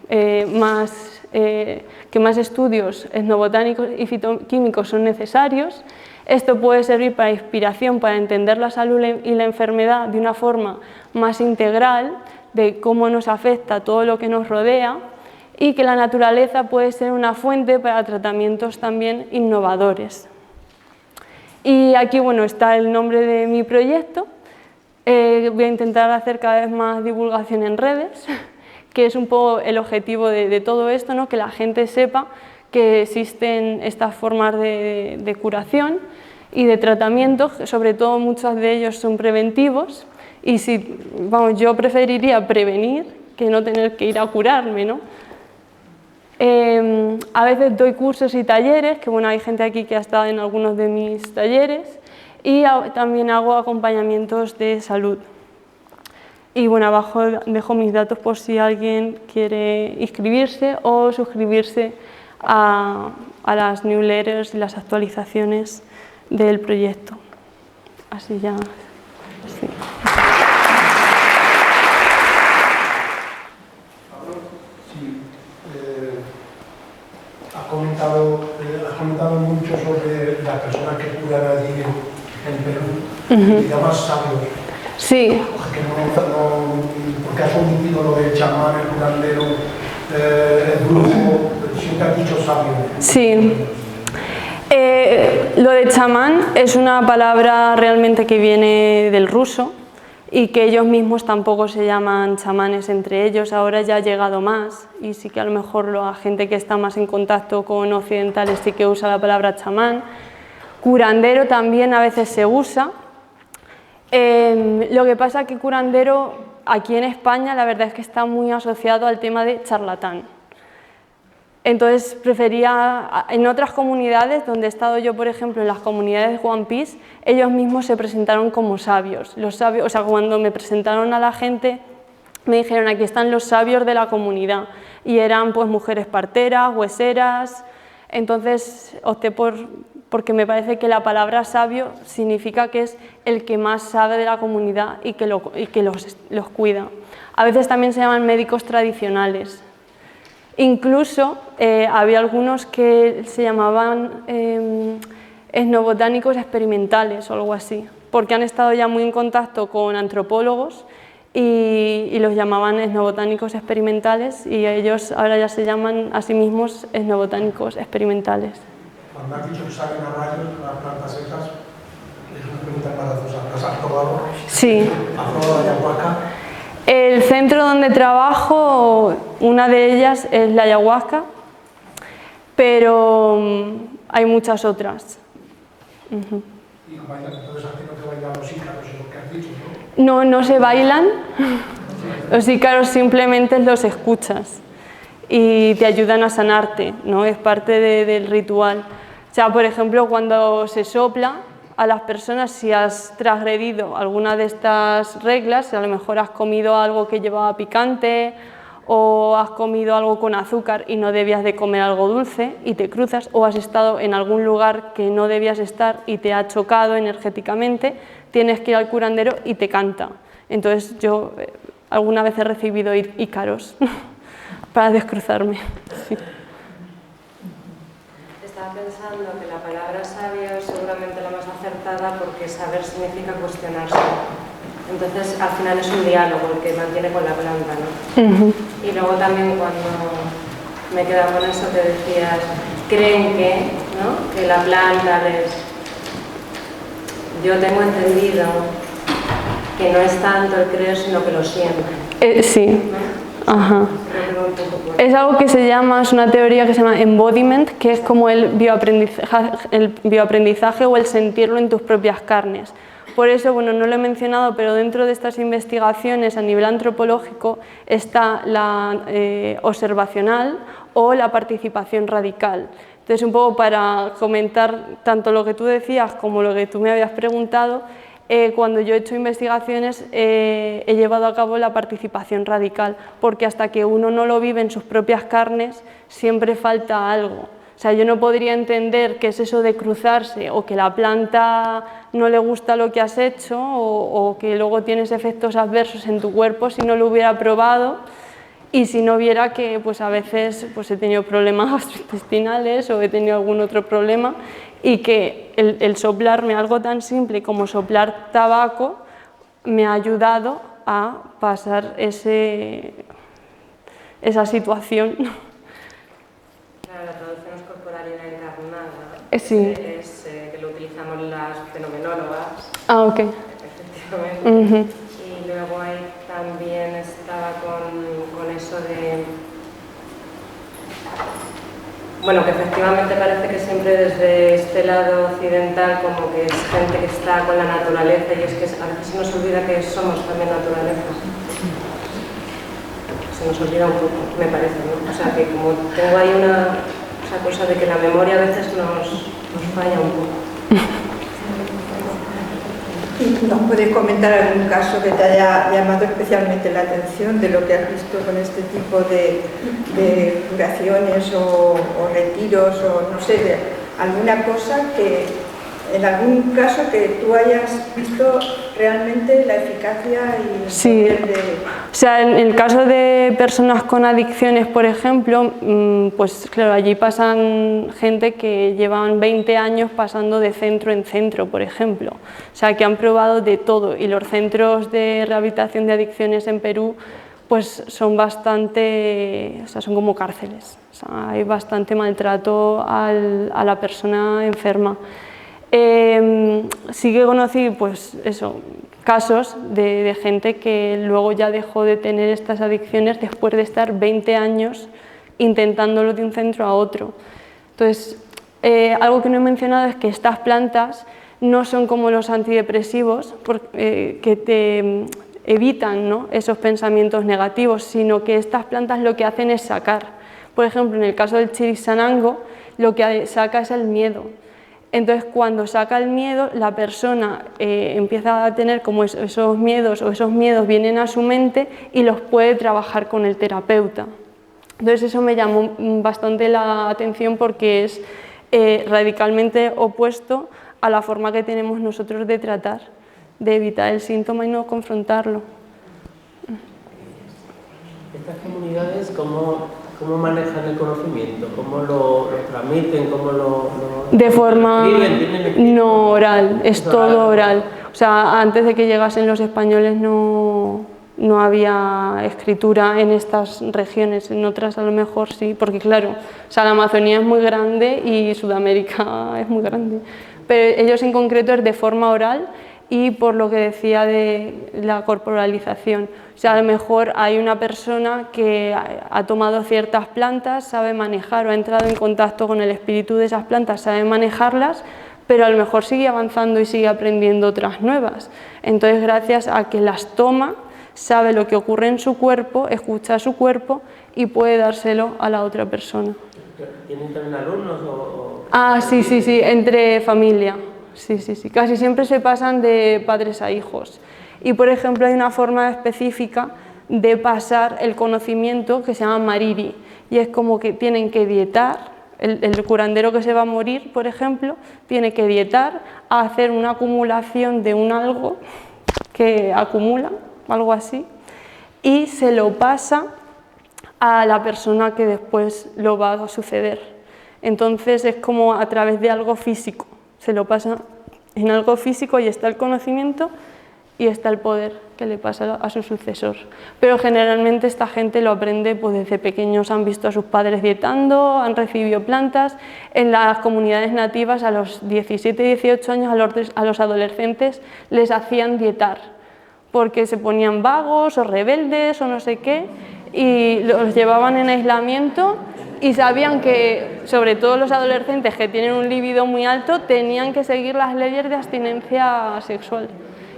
Speaker 1: que más estudios etnobotánicos y fitoquímicos son necesarios. Esto puede servir para inspiración, para entender la salud y la enfermedad de una forma más integral, de cómo nos afecta todo lo que nos rodea, y que la naturaleza puede ser una fuente para tratamientos también innovadores. Y aquí, bueno, está el nombre de mi proyecto. Voy a intentar hacer cada vez más divulgación en redes, que es un poco el objetivo de todo esto, ¿no? Que la gente sepa que existen estas formas de curación y de tratamiento, sobre todo muchos de ellos son preventivos, y yo preferiría prevenir que no tener que ir a curarme, ¿no? A veces doy cursos y talleres, que bueno, hay gente aquí que ha estado en algunos de mis talleres, y también hago acompañamientos de salud. Y bueno, abajo dejo mis datos por si alguien quiere inscribirse o suscribirse a las newsletters y las actualizaciones del proyecto. Así ya. Sí.
Speaker 2: has comentado mucho sobre las personas que curan allí en Perú, y llamas sabios.
Speaker 1: Sí.
Speaker 2: Porque has omitido lo de chamán, el curandero, el brujo, siempre has dicho sabio.
Speaker 1: Sí. Lo de chamán es una palabra realmente que viene del ruso y que ellos mismos tampoco se llaman chamanes entre ellos, ahora ya ha llegado más y sí que a lo mejor la gente que está más en contacto con occidentales sí que usa la palabra chamán. Curandero también a veces se usa. Lo que pasa es que curandero aquí en España la verdad es que está muy asociado al tema de charlatán. Entonces prefería, en otras comunidades donde he estado yo, por ejemplo, en las comunidades de One Piece, ellos mismos se presentaron como sabios. Los sabios, o sea, cuando me presentaron a la gente, me dijeron, aquí están los sabios de la comunidad. Y eran pues mujeres parteras, hueseras. Entonces opté porque me parece que la palabra sabio significa que es el que más sabe de la comunidad y que los cuida. A veces también se llaman médicos tradicionales. Incluso había algunos que se llamaban etnobotánicos experimentales o algo así, porque han estado ya muy en contacto con antropólogos y los llamaban etnobotánicos experimentales y ellos ahora ya se llaman a sí mismos etnobotánicos experimentales.
Speaker 2: Cuando has dicho que salen a rayos las plantas secas, es una pregunta embarazosa. ¿Las has probado?
Speaker 1: Sí.
Speaker 2: ¿Has probado la ayahuasca?
Speaker 1: El centro donde trabajo, una de ellas es la ayahuasca, pero hay muchas otras.
Speaker 2: ¿Y entonces has tenido que bailar los ícaros en lo que has dicho, no?
Speaker 1: No, no se bailan, los ícaros simplemente los escuchas y te ayudan a sanarte, ¿no? Es parte del ritual. O sea, por ejemplo, cuando se sopla a las personas, si has transgredido alguna de estas reglas, si a lo mejor has comido algo que llevaba picante o has comido algo con azúcar y no debías de comer algo dulce y te cruzas, o has estado en algún lugar que no debías estar y te ha chocado energéticamente, tienes que ir al curandero y te canta. Entonces yo alguna vez he recibido ícaros para descruzarme. Sí.
Speaker 3: Estaba pensando que la palabra sabio es seguramente la más acertada porque saber significa cuestionarse. Entonces, al final es un diálogo el que mantiene con la planta, ¿no? Y luego también cuando me he quedado con eso que decías, creen que, ¿no? Que la planta les... Yo tengo entendido que no es tanto el creer, sino que lo sienten.
Speaker 1: Sí.
Speaker 3: ¿No?
Speaker 1: Ajá. Es algo que se llama, es una teoría que se llama embodiment, que es como el bioaprendizaje o el sentirlo en tus propias carnes. Por eso, bueno, no lo he mencionado, pero dentro de estas investigaciones a nivel antropológico está la observacional o la participación radical. Entonces, un poco para comentar tanto lo que tú decías como lo que tú me habías preguntado, cuando yo he hecho investigaciones he llevado a cabo la participación radical, porque hasta que uno no lo vive en sus propias carnes siempre falta algo. O sea, yo no podría entender qué es eso de cruzarse o que la planta no le gusta lo que has hecho o que luego tienes efectos adversos en tu cuerpo si no lo hubiera probado y si no viera que pues a veces pues he tenido problemas gastrointestinales o he tenido algún otro problema y que el soplarme algo tan simple como soplar tabaco me ha ayudado a pasar esa situación.
Speaker 3: Claro, la traducción es corporalidad encarnada.
Speaker 1: Sí.
Speaker 3: Es que lo utilizamos las fenomenólogas.
Speaker 1: Ah, ok.
Speaker 3: Efectivamente. Y luego ahí también estaba con eso de... Bueno, que efectivamente parece que siempre desde este lado occidental como que es gente que está con la naturaleza y es que a veces se nos olvida que somos también naturaleza. Se nos olvida un poco, me parece, ¿no? O sea, que como tengo ahí esa cosa de que la memoria a veces nos falla un poco.
Speaker 4: ¿Nos puedes comentar algún caso que te haya llamado especialmente la atención de lo que has visto con este tipo de curaciones o retiros o no sé, alguna cosa que en algún caso que tú hayas visto realmente la eficacia y el
Speaker 1: Sí.
Speaker 4: poder de...
Speaker 1: O sea, en el caso de personas con adicciones, por ejemplo, pues claro, allí pasan gente que llevan 20 años pasando de centro en centro, por ejemplo. O sea, que han probado de todo, y los centros de rehabilitación de adicciones en Perú pues son bastante, o sea, son como cárceles. O sea, hay bastante maltrato a la persona enferma. Sí que conocí pues eso, casos de gente que luego ya dejó de tener estas adicciones después de estar 20 años intentándolo de un centro a otro. Entonces, algo que no he mencionado es que estas plantas no son como los antidepresivos que te evitan, ¿no?, esos pensamientos negativos, sino que estas plantas lo que hacen es sacar. Por ejemplo, en el caso del chirisanango, lo que saca es el miedo. Entonces, cuando saca el miedo, la persona empieza a tener como esos miedos, o esos miedos vienen a su mente y los puede trabajar con el terapeuta. Entonces, eso me llamó bastante la atención porque es radicalmente opuesto a la forma que tenemos nosotros de tratar, de evitar el síntoma y no confrontarlo.
Speaker 5: ¿Estas comunidades cómo manejan el conocimiento? ¿Cómo lo transmiten? ¿Cómo lo
Speaker 1: de forma
Speaker 5: escriben?
Speaker 1: No oral, es todo oral. O sea, antes de que llegasen los españoles no había escritura en estas regiones, en otras a lo mejor sí, porque claro, o sea, la Amazonía es muy grande y Sudamérica es muy grande, pero ellos en concreto es de forma oral y por lo que decía de la corporalización. O sea, a lo mejor hay una persona que ha tomado ciertas plantas, sabe manejar o ha entrado en contacto con el espíritu de esas plantas, sabe manejarlas, pero a lo mejor sigue avanzando y sigue aprendiendo otras nuevas. Entonces, gracias a que las toma, sabe lo que ocurre en su cuerpo, escucha su cuerpo y puede dárselo a la otra persona.
Speaker 5: ¿Tienen también alumnos o...?
Speaker 1: Ah, sí, entre familia. Sí, casi siempre se pasan de padres a hijos. Y, por ejemplo, hay una forma específica de pasar el conocimiento que se llama mariri, y es como que tienen que dietar, el curandero que se va a morir, por ejemplo, tiene que dietar a hacer una acumulación de un algo que acumula, algo así, y se lo pasa a la persona que después lo va a suceder. Entonces es como a través de algo físico, se lo pasa en algo físico y está el conocimiento y está el poder que le pasa a su sucesor. Pero generalmente esta gente lo aprende pues desde pequeños, han visto a sus padres dietando, han recibido plantas. En las comunidades nativas a los 17, 18 años a los adolescentes les hacían dietar porque se ponían vagos o rebeldes o no sé qué y los llevaban en aislamiento y sabían que, sobre todo los adolescentes que tienen un libido muy alto, tenían que seguir las leyes de abstinencia sexual.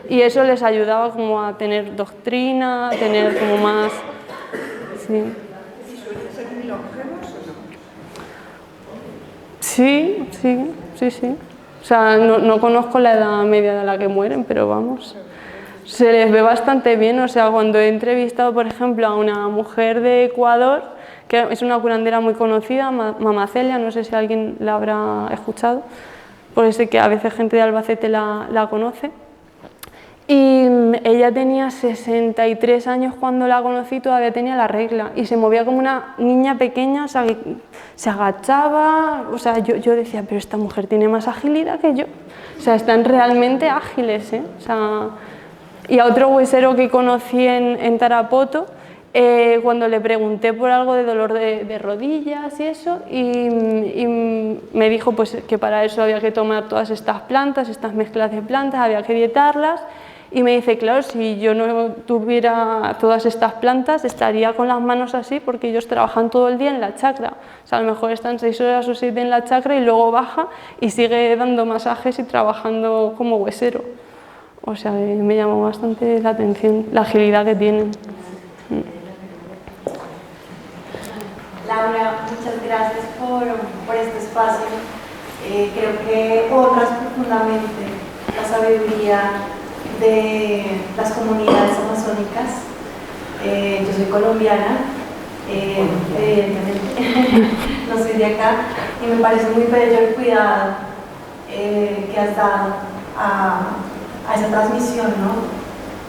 Speaker 1: Y eso les ayudaba como a tener doctrina, a tener como más... Sí.
Speaker 4: ¿Y suelen ser muy longevos o no?
Speaker 1: Sí. O sea, no conozco la edad media de la que mueren, pero vamos, se les ve bastante bien. O sea, cuando he entrevistado, por ejemplo, a una mujer de Ecuador, que es una curandera muy conocida, Mama Celia, no sé si alguien la habrá escuchado, porque sé que a veces gente de Albacete la conoce. Y ella tenía 63 años cuando la conocí, todavía tenía la regla y se movía como una niña pequeña, o sea, se agachaba, o sea, yo decía, pero esta mujer tiene más agilidad que yo, o sea, están realmente ágiles, ¿eh? O sea, y a otro huesero que conocí en Tarapoto, cuando le pregunté por algo de dolor de rodillas y eso, y me dijo pues, que para eso había que tomar todas estas plantas, estas mezclas de plantas, había que dietarlas. Y me dice, claro, si yo no tuviera todas estas plantas, estaría con las manos así, porque ellos trabajan todo el día en la chakra. O sea, a lo mejor están 6 horas o 7 en la chakra y luego baja y sigue dando masajes y trabajando como huesero. O sea, me llamó bastante la atención, la agilidad que tienen.
Speaker 6: Laura, muchas gracias por este espacio. Creo que honras profundamente la sabiduría de las comunidades amazónicas. Yo soy colombiana, evidentemente, no soy de acá, y me parece muy bello el cuidado que has dado a esa transmisión, ¿no?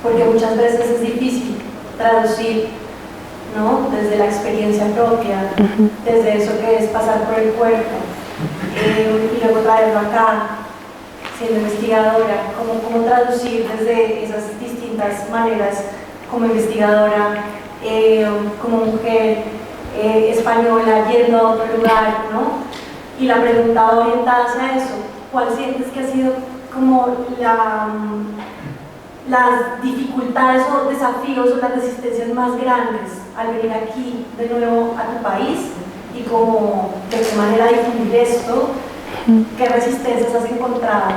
Speaker 6: Porque muchas veces es difícil traducir, ¿no? Desde la experiencia propia, desde eso que es pasar por el cuerpo, y luego traerlo acá, siendo investigadora, cómo traducir desde esas distintas maneras como investigadora, como mujer española yendo a otro lugar, ¿no? Y la pregunta va orientada hacia eso: ¿cuál sientes que ha sido como las dificultades o desafíos o las resistencias más grandes al venir aquí de nuevo a tu país, y cómo, de qué manera difundir esto? ¿Qué resistencias has encontrado?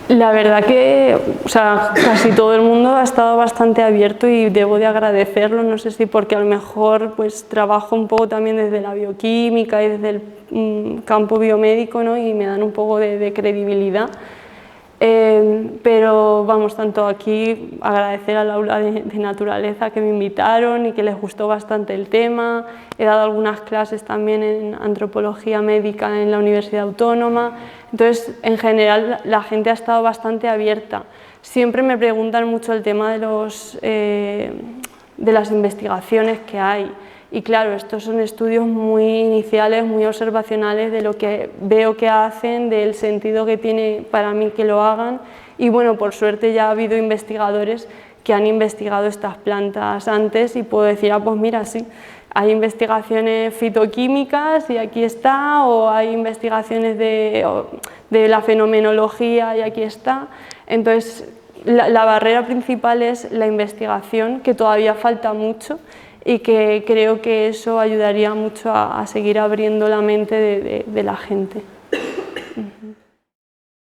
Speaker 1: La verdad que, o sea, casi todo el mundo ha estado bastante abierto y debo de agradecerlo. No sé si porque a lo mejor pues trabajo un poco también desde la bioquímica y desde el campo biomédico, ¿no? Y me dan un poco de credibilidad. Pero vamos, tanto aquí agradecer al aula de naturaleza que me invitaron y que les gustó bastante el tema. He dado algunas clases también en antropología médica en la Universidad Autónoma. Entonces, en general, la gente ha estado bastante abierta. Siempre me preguntan mucho el tema de las investigaciones que hay. Y claro, estos son estudios muy iniciales, muy observacionales de lo que veo que hacen, del sentido que tiene para mí que lo hagan. Y bueno, por suerte ya ha habido investigadores que han investigado estas plantas antes y puedo decir, pues mira, sí, hay investigaciones fitoquímicas y aquí está, o hay investigaciones de la fenomenología y aquí está. Entonces, la barrera principal es la investigación, que todavía falta mucho, y que creo que eso ayudaría mucho a seguir abriendo la mente de la gente.